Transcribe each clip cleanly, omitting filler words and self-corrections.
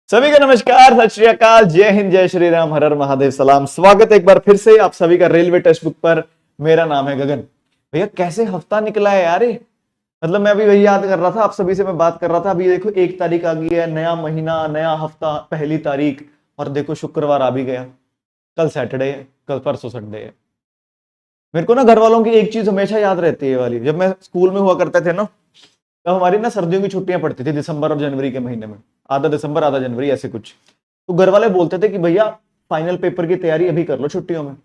सभी का नमस्कार, सत श्री अकाल, जय हिंद, जय श्री राम, हर हर महादेव, सलाम। स्वागत है एक बार फिर से आप सभी का रेलवे टेक्स्ट बुक पर। मेरा नाम है गगन। भैया कैसे हफ्ता निकला है यार ये। मतलब मैं अभी वही याद कर रहा था, आप सभी से मैं बात कर रहा था। अभी देखो 1 तारीख आ गई है, नया महीना, नया हफ्ता, पहली तारीख। और देखो शुक्रवार आ भी गया, कल सैटरडे है, कल परसों संडे है। मेरे को ना घर वालों की एक चीज हमेशा याद रहती है वाली, जब मैं स्कूल में हुआ करते थे ना, तब हमारी ना सर्दियों की छुट्टियां पड़ती थी दिसंबर और जनवरी के महीने में। आधा दिसंबर आधा जनवरी ऐसे कुछ। तो घर वाले बोलते थे कि भैया फाइनल पेपर की तैयारी अभी कर लो छुट्टियों में।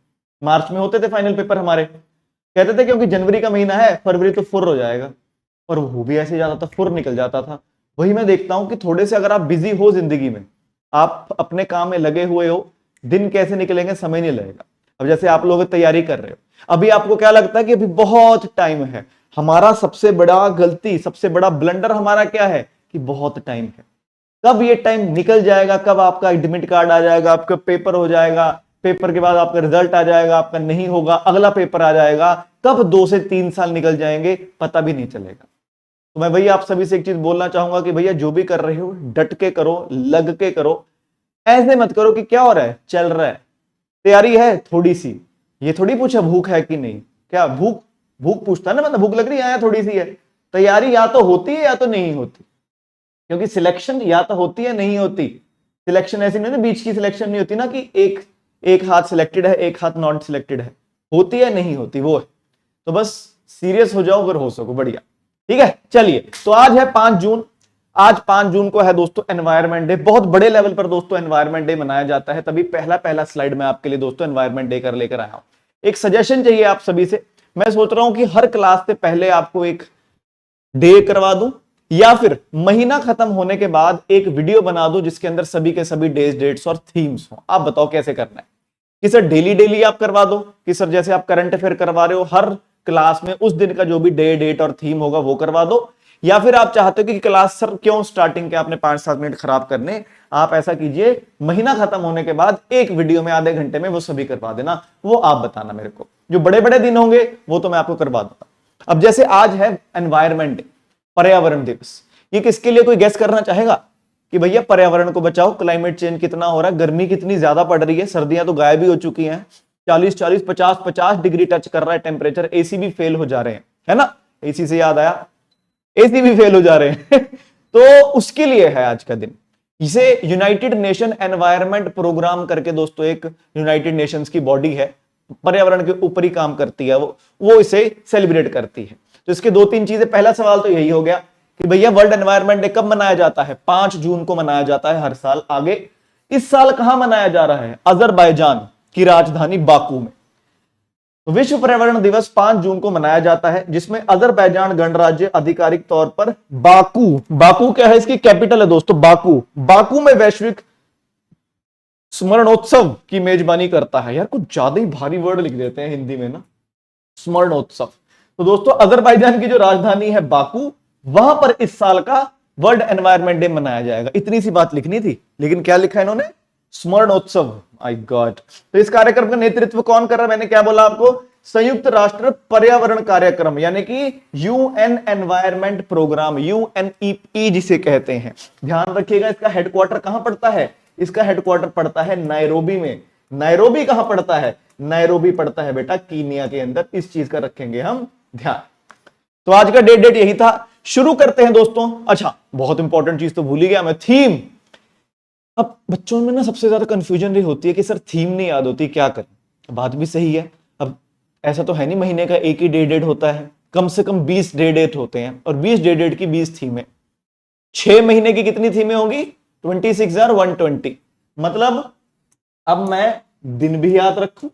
मार्च में होते थे फाइनल पेपर हमारे। कहते थे क्योंकि जनवरी का महीना है, फरवरी तो फुर हो जाएगा। और वो भी ऐसे जाता था, फुर निकल जाता था। वही मैं देखता हूं कि थोड़े से अगर आप बिजी हो जिंदगी में, आप अपने काम में लगे हुए हो, दिन कैसे निकलेंगे समझ नहीं लगेगा। अब जैसे आप लोग तैयारी कर रहे हो, अभी आपको क्या लगता है कि अभी बहुत टाइम है। हमारा सबसे बड़ा गलती, सबसे बड़ा ब्लंडर हमारा क्या है कि बहुत टाइम है। कब ये टाइम निकल जाएगा, कब आपका एडमिट कार्ड आ जाएगा, आपका पेपर हो जाएगा, पेपर के बाद आपका रिजल्ट आ जाएगा, आपका नहीं होगा, अगला पेपर आ जाएगा, कब 2 से 3 साल निकल जाएंगे पता भी नहीं चलेगा। तो मैं भैया आप सभी से एक चीज बोलना चाहूंगा कि भैया जो भी कर रहे हो डट के करो, लग के करो। ऐसे मत करो कि क्या हो रहा है, चल रहा है, तैयारी है थोड़ी सी। ये थोड़ी पूछा भूख है कि नहीं। क्या भूख, भूख पूछता है ना, मतलब भूख लग रही है, थोड़ी सी है। तैयारी या तो होती है या तो नहीं होती, क्योंकि सिलेक्शन या तो होती है नहीं होती। सिलेक्शन ऐसी नहीं होती, बीच की सिलेक्शन नहीं होती ना कि एक एक हाथ सिलेक्टेड है, एक हाथ नॉन सिलेक्टेड है। होती है नहीं होती, वो है। तो बस सीरियस हो जाओ अगर हो सको, बढ़िया। ठीक है, चलिए। तो आज है 5 जून। आज 5 जून को है दोस्तों एनवायरमेंट डे। बहुत बड़े लेवल पर दोस्तों एनवायरमेंट डे मनाया जाता है। तभी पहला पहला स्लाइड में आपके लिए दोस्तों एनवायरमेंट डे कर लेकर आया हूं। एक सजेशन चाहिए आप सभी से। मैं सोच रहा हूं कि हर क्लास से पहले आपको एक डे करवा दूं, या फिर महीना खत्म होने के बाद एक वीडियो बना दूं जिसके अंदर सभी के सभी डेज, डेट्स और थीम्स हो। आप बताओ कैसे करना है। कि सर डेली डेली आप करवा दो, कि सर जैसे आप करंट अफेयर करवा रहे हो हर क्लास में उस दिन का जो भी डे, डेट और थीम होगा वो करवा दो। या फिर आप चाहते हो कि क्लास सर क्यों स्टार्टिंग के आपने 5-7 मिनट खराब करने, आप ऐसा कीजिए महीना खत्म होने के बाद एक वीडियो में आधे घंटे में वो सभी करवा देना। वो आप बताना मेरे को, जो बड़े बड़े दिन होंगे वो तो मैं आपको करवा दूंगा। अब जैसे आज है एनवायरमेंट डे, पर्यावरण दिवस। ये किसके लिए, कोई गेस करना चाहेगा कि भैया पर्यावरण को बचाओ, क्लाइमेट चेंज कितना हो रहा है, गर्मी कितनी ज्यादा पड़ रही है, सर्दियां तो गायब ही हो चुकी हैं। 40-40, 50-50 डिग्री टच कर रहा है टेम्परेचर। एसी भी फेल हो जा रहे हैं, है ना। एसी से याद आया, एसी भी फेल हो जा रहे हैं तो उसके लिए है आज का दिन। इसे यूनाइटेड नेशन एनवायरनमेंट प्रोग्राम करके दोस्तों, एक यूनाइटेड नेशंस की बॉडी है, पर्यावरण के ऊपर ही काम करती है वो इसे सेलिब्रेट करती है। तो इसके 2-3 चीजें। पहला सवाल तो यही हो गया कि भैया वर्ल्ड एनवायरनमेंट डे कब मनाया जाता है। 5 जून को मनाया जाता है हर साल। आगे इस साल कहां मनाया जा रहा है, अजरबैजान की राजधानी बाकू में। तो विश्व पर्यावरण दिवस 5 जून को मनाया जाता है, जिसमें अजरबैजान गणराज्य आधिकारिक तौर पर बाकू, बाकू क्या है, इसकी कैपिटल है दोस्तों बाकू, बाकू में वैश्विक स्मरणोत्सव की मेजबानी करता है। यार कुछ ज्यादा ही भारी वर्ड लिख देते हैं हिंदी में ना, स्मरणोत्सव। तो दोस्तों अजरबैजान की जो राजधानी है बाकू, वहां पर इस साल का वर्ल्ड एनवायरनमेंट डे मनाया जाएगा। इतनी सी बात लिखनी थी, लेकिन क्या लिखा है इन्होंने, स्मरणोत्सव। आई गॉड। तो इस कार्यक्रम का नेतृत्व कौन कर रहा है, मैंने क्या बोला आपको, संयुक्त राष्ट्र पर्यावरण कार्यक्रम, यानी कि यूएन एनवायरनमेंट प्रोग्राम, यूएनईपी जिसे कहते हैं। ध्यान रखिएगा इसका हेडक्वार्टर कहां पड़ता है, इसका हेडक्वार्टर पड़ता है नायरोबी में। नायरोबी कहां पड़ता है, नायरोबी पड़ता है बेटा कीनिया के अंदर। इस चीज का रखेंगे हम ध्यान। तो आज का डेट यही था। शुरू करते हैं दोस्तों। अच्छा बहुत इंपॉर्टेंट चीज तो भूल ही गया मैं, थीम। अब बच्चों में ना सबसे ज्यादा कंफ्यूजन ये होती है कि सर थीम नहीं याद होती, क्या करें। बात भी सही है। अब ऐसा तो है नहीं महीने का एक ही डेट होता है, कम से कम 20 डेट होते हैं, और 20 डेट की 20 थीमें। 6 महीने की कितनी थीमें होंगी, 26 और 120। मतलब अब मैं दिन भी याद रखूं,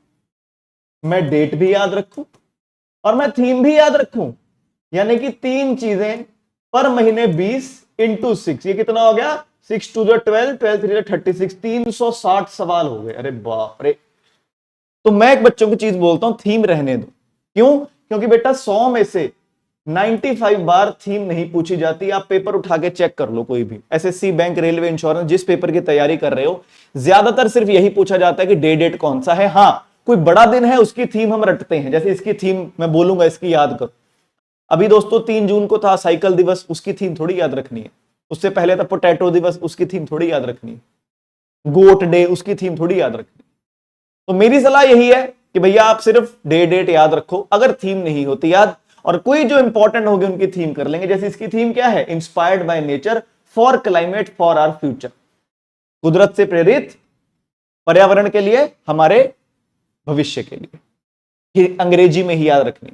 मैं डेट भी याद रखूं, और मैं थीम भी याद रखूं, यानी कि 3 चीजें पर महीने। 20 × 6, ये कितना हो गया, 6 2 12, 12 3 36, 360 सवाल हो गए। अरे बाप रे। तो मैं एक बच्चों की चीज बोलता हूं, थीम रहने दो। क्यों, क्योंकि बेटा 100 में से 95 बार थीम नहीं पूछी जाती। आप पेपर उठा के चेक कर लो, कोई भी एसएससी, बैंक, रेलवे, इंश्योरेंस, जिस पेपर की तैयारी कर रहे हो, ज्यादातर सिर्फ यही पूछा जाता है कि डेट कौन सा है। हाँ कोई बड़ा दिन है उसकी थीम हम रटते हैं, जैसे इसकी थीम मैं बोलूंगा, इसकी याद करो। अभी दोस्तों 3 जून को था साइकिल दिवस, उसकी थीम थोड़ी याद रखनी है। उससे पहले तो पोटैटो दिवस, उसकी थीम थोड़ी याद रखनी है। गोट डे, उसकी थीम थोड़ी याद रखनी। तो मेरी सलाह यही है कि भैया आप सिर्फ डे डेट याद रखो, अगर थीम नहीं होती याद, और कोई जो इंपॉर्टेंट होगी उनकी थीम कर लेंगे। जैसे इसकी थीम क्या है, inspired by nature for climate for our future, कुदरत से प्रेरित पर्यावरण के लिए, हमारे भविष्य के लिए। ये अंग्रेजी में ही याद रखनी।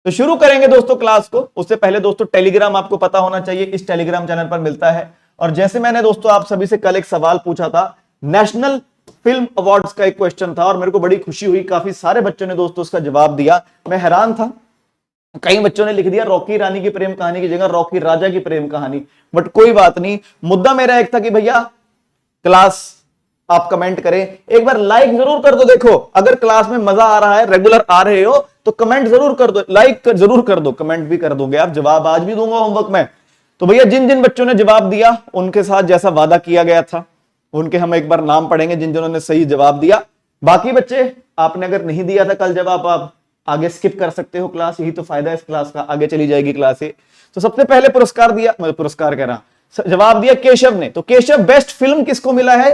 तो शुरू करेंगे दोस्तों क्लास को। उससे पहले दोस्तों टेलीग्राम आपको पता होना चाहिए, इस टेलीग्राम चैनल पर मिलता है। और जैसे मैंने दोस्तों आप सभी से कल एक सवाल पूछा था, नेशनल फिल्म अवार्ड्स का एक क्वेश्चन था, और मेरे को बड़ी खुशी हुई, काफी सारे बच्चों ने दोस्तों उसका जवाब दिया। मैं हैरान था, कई बच्चों ने लिख दिया रॉकी रानी की प्रेम कहानी की जगह रॉकी राजा की प्रेम कहानी। बट कोई बात नहीं, मुद्दा मेरा एक था कि भैया क्लास आप कमेंट करें, एक बार लाइक जरूर कर दो। देखो अगर क्लास में मजा आ रहा है, रेगुलर आ रहे हो, तो कमेंट जरूर कर दो, लाइक जरूर कर दो, कमेंट भी कर दोगे आप, जवाब आज भी दूंगा होमवर्क में। तो भैया जिन जिन बच्चों ने जवाब दिया उनके साथ जैसा वादा किया गया था, उनके हम एक बार नाम पढ़ेंगे जिन जिन्होंने सही जवाब दिया। बाकी बच्चे आपने अगर नहीं दिया था कल जवाब, आप आगे स्किप कर सकते हो क्लास, यही तो फायदा है इस क्लास का, आगे चली जाएगी क्लास। तो सबसे पहले पुरस्कार दिया, पुरस्कार कह रहा, जवाब दिया केशव ने। तो केशव, बेस्ट फिल्म किसको मिला है?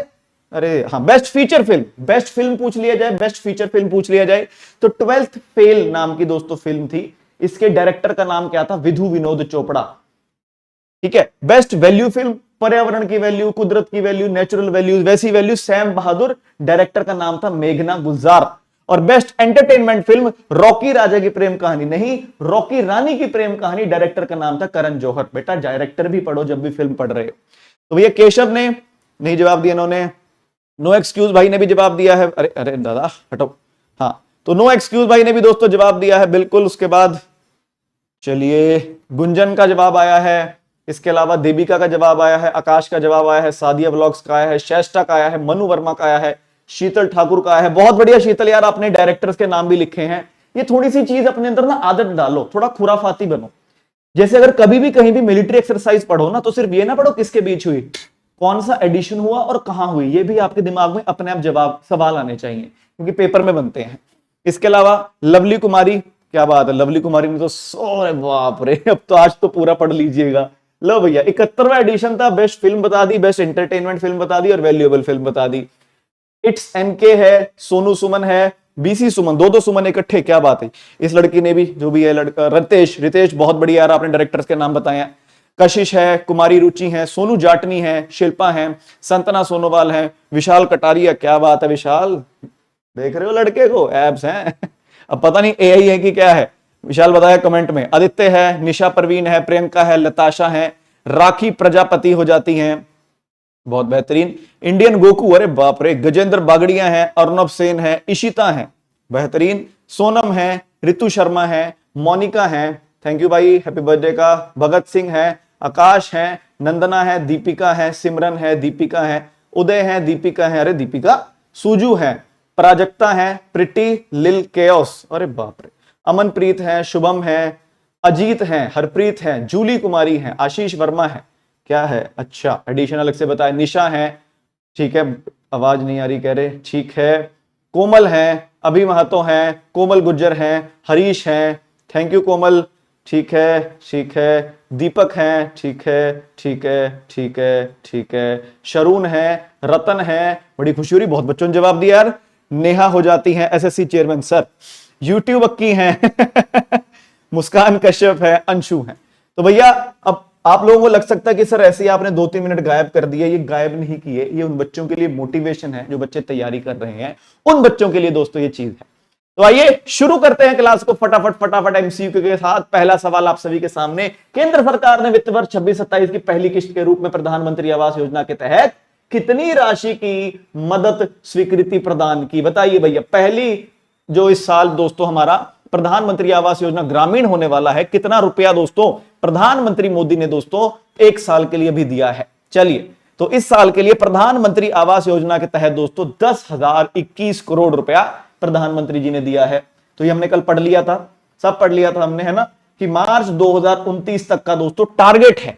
अरे हाँ, best feature film, best film पूछ लिया जाए, बेस्ट फीचर फिल्म पूछ लिया जाए तो 12th फेल नाम की दोस्तों फिल्म थी। इसके डायरेक्टर का नाम क्या था? विधु विनोद चोपड़ा। ठीक है। बेस्ट वैल्यू फिल्म, पर्यावरण की वैल्यू, कुदरत की वैल्यू, नेचुरल वैल्यूज, वैसी वैल्यू, सैम बहादुर। डायरेक्टर का नाम था मेघना गुलजार। और बेस्ट एंटरटेनमेंट फिल्म, रॉकी राजा की प्रेम कहानी नहीं, रॉकी रानी की प्रेम कहानी। डायरेक्टर का नाम था करण जौहर। बेटा डायरेक्टर भी पढ़ो जब भी फिल्म पढ़ रहे हो। तो भैया केशव ने नहीं जवाब दिया, इन्होंने। नो एक्सक्यूज भाई ने भी जवाब दिया है। अरे अरे दादा हटो। हाँ, तो नो एक्सक्यूज भाई ने भी दोस्तों जवाब दिया है, बिल्कुल। उसके बाद चलिए गुंजन का जवाब आया है, इसके अलावा देविका का जवाब आया है, आकाश का जवाब आया है, सादिया ब्लॉग्स का आया है, श्रेष्ठा का आया है, मनु वर्मा का आया है, शीतल ठाकुर का आया है। बहुत बढ़िया शीतल यार, आपने डायरेक्टर्स के नाम भी लिखे हैं। ये थोड़ी सी चीज अपने अंदर ना आदत डालो, थोड़ा खुराफाती बनो। जैसे अगर कभी भी कहीं भी मिलिट्री एक्सरसाइज पढ़ो ना, तो सिर्फ ये ना पढ़ो किसके बीच हुई, कौन सा एडिशन हुआ और कहां हुई, ये भी आपके दिमाग में अपने आप जवाब सवाल आने चाहिए, क्योंकि पेपर में बनते हैं। इसके अलावा लवली कुमारी, क्या बात है, लवली कुमारी ने तो अरे बाप रे, अब तो आज तो पूरा पढ़ लीजिएगा। लो भैया 71वां एडिशन था, बेस्ट फिल्म बता दी, बेस्ट एंटरटेनमेंट फिल्म बता दी और वैल्यूएबल फिल्म बता दी। इट्स एनके है, सोनू सुमन है, बीसी सुमन, दो सुमन इकट्ठे, क्या बात है। इस लड़की ने भी, जो भी है लड़का, रितेश बहुत बढ़िया यार, आपने डायरेक्टर्स के नाम बताए हैं। कशिश है, कुमारी रुचि है, सोनू जाटनी है, शिल्पा है, संतना सोनोवाल है, विशाल कटारिया, क्या बात है विशाल, देख रहे हो लड़के को, एब्स हैं। अब पता नहीं एआई है कि क्या है, विशाल बताया कमेंट में। आदित्य है, निशा परवीन है, प्रियंका है, लताशा है, राखी प्रजापति हो जाती हैं, बहुत बेहतरीन। इंडियन गोकू, अरे बाप रे, गजेंद्र बागड़िया है, अर्नब सेन है, इशिता है, बेहतरीन। सोनम है, ऋतु शर्मा है, मोनिका है, थैंक यू भाई, हैप्पी बर्थडे का। भगत सिंह है, आकाश है, नंदना है, दीपिका है, सिमरन है, दीपिका है, उदय है, दीपिका है, अरे दीपिका, सुजू है, प्राजक्ता है, प्रिटी लिल केओस, अरे बाप रे, अमनप्रीत है, शुभम है, अजीत है, हरप्रीत है, जूली कुमारी है, आशीष वर्मा है, क्या है, अच्छा एडिशन अलग से बताए, निशा है, ठीक है, आवाज नहीं आ रही कह रहे, ठीक है, कोमल है, अभी महतो है, कोमल गुज्जर है, हरीश है, थैंक यू कोमल, ठीक है, ठीक है, दीपक है, ठीक है, ठीक है, ठीक है, ठीक है, शरून है, रतन है, बड़ी खुशी हो रही, बहुत बच्चों ने जवाब दिया यार। नेहा हो जाती है, एसएससी चेयरमैन सर, यूट्यूब अक्की है, मुस्कान कश्यप है, अंशु है। तो भैया अब आप लोगों को लग सकता है कि सर ऐसे ही आपने 2-3 मिनट गायब कर दिए, ये गायब नहीं किए, ये उन बच्चों के लिए मोटिवेशन है जो बच्चे तैयारी कर रहे हैं, उन बच्चों के लिए दोस्तों ये चीज है। तो आइए शुरू करते हैं क्लास को फटाफट एमसीक्यू के साथ। पहला सवाल आप सभी के सामने, केंद्र सरकार ने वित्त वर्ष 26-27 की पहली किस्त के रूप में प्रधानमंत्री आवास योजना के तहत कितनी राशि की मदद स्वीकृति प्रदान की? बताइए भैया, पहली जो इस साल दोस्तों हमारा प्रधानमंत्री आवास योजना ग्रामीण होने वाला है, कितना रुपया दोस्तों प्रधानमंत्री मोदी ने दोस्तों 1 साल के लिए भी दिया है? चलिए, तो इस साल के लिए प्रधानमंत्री आवास योजना के तहत दोस्तों 10,021 करोड़ रुपया प्रधानमंत्री जी ने दिया है। तो ये हमने कल पढ़ लिया था, सब पढ़ लिया था हमने, है ना, कि मार्च 2029 तक का दोस्तों टारगेट है।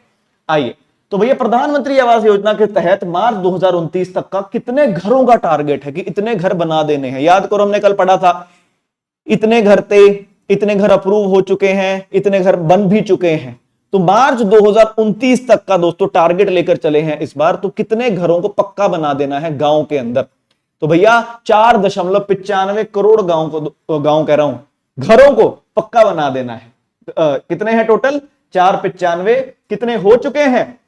आइए, तो भैया प्रधानमंत्री आवास योजना के तहत मार्च 2029 तक का कितने घरों का टारगेट है कि इतने घर बना देने हैं? याद करो, हमने कल पढ़ा था, इतने घर थे, इतने घर अप्रूव हो चुके हैं, इतने घर बन भी चुके हैं। तो मार्च 2029 तक का दोस्तों टारगेट लेकर चले हैं इस बार। तो कितने घरों को पक्का बना देना है गांव के अंदर? तो भैया 4.95 करोड़ गांव कह रहा हूं घरों को पक्का बना देना है। कितने हैं टोटल? 495। कितने हो चुके हैं?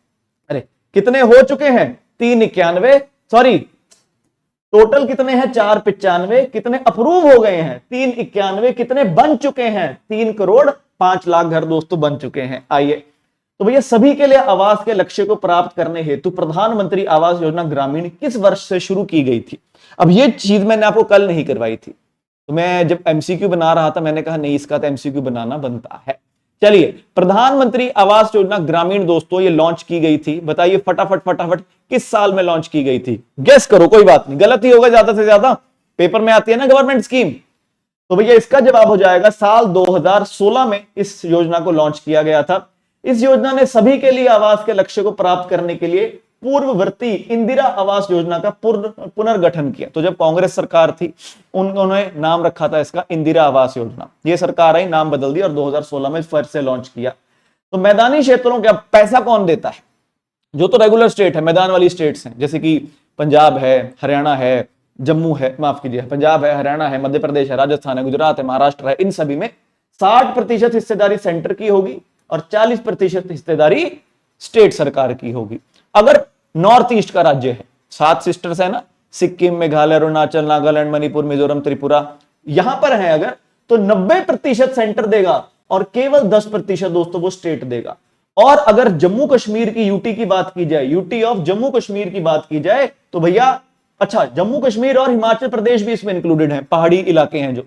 अरे कितने हो चुके हैं? 391। सॉरी, टोटल कितने हैं? 495। कितने अप्रूव हो गए हैं? 391। कितने बन चुके हैं? 3,05,00,000 घर दोस्तों बन चुके हैं। आइए, तो भैया सभी के लिए आवास के लक्ष्य को प्राप्त करने हेतु प्रधानमंत्री आवास योजना ग्रामीण किस वर्ष से शुरू की गई थी? अब ये चीज मैंने आपको कल नहीं करवाई थी, तो मैं जब एमसीक्यू बना रहा था मैंने कहा नहीं, इसका तो एमसीक्यू बनाना बनता है। चलिए, प्रधानमंत्री आवास योजना ग्रामीण दोस्तों ये लॉन्च की गई थी, बताइए फटाफट फटाफट किस साल में लॉन्च की गई थी? गेस करो, कोई बात नहीं, गलत ही होगा ज्यादा से ज्यादा, पेपर में आती है ना गवर्नमेंट स्कीम। तो भैया इसका जवाब हो जाएगा साल 2016 में इस योजना को लॉन्च किया गया था। इस योजना ने सभी के लिए आवास के लक्ष्य को प्राप्त करने के लिए पूर्ववर्ती इंदिरा आवास योजना का पुनर्गठन किया। तो जब कांग्रेस सरकार थी उन्होंने नाम रखा था इसका इंदिरा आवास योजना, ये सरकार आई नाम बदल दिया और 2016 में फिर से लॉन्च किया। तो मैदानी क्षेत्रों का पैसा कौन देता है? जो तो रेगुलर स्टेट है, मैदान वाली स्टेट्स हैं, जैसे कि पंजाब है, हरियाणा है, जम्मू है, माफ कीजिए, पंजाब है, हरियाणा है, मध्य प्रदेश है, राजस्थान है, गुजरात है, महाराष्ट्र है, इन सभी में 60% हिस्सेदारी सेंटर की होगी और 40% हिस्सेदारी स्टेट सरकार की होगी। अगर नॉर्थ ईस्ट का राज्य है, 7 सिस्टर्स है ना, सिक्किम, मेघालय, अरुणाचल, नागालैंड, मणिपुर, मिजोरम, त्रिपुरा, यहां पर है अगर, तो 90% सेंटर देगा और केवल 10% दोस्तों वो स्टेट देगा। और अगर जम्मू कश्मीर की, यूटी की बात की जाए, यूटी ऑफ जम्मू कश्मीर की बात की जाए, तो भैया अच्छा, जम्मू कश्मीर और हिमाचल प्रदेश भी इसमें इंक्लूडेड है, पहाड़ी इलाके हैं जो।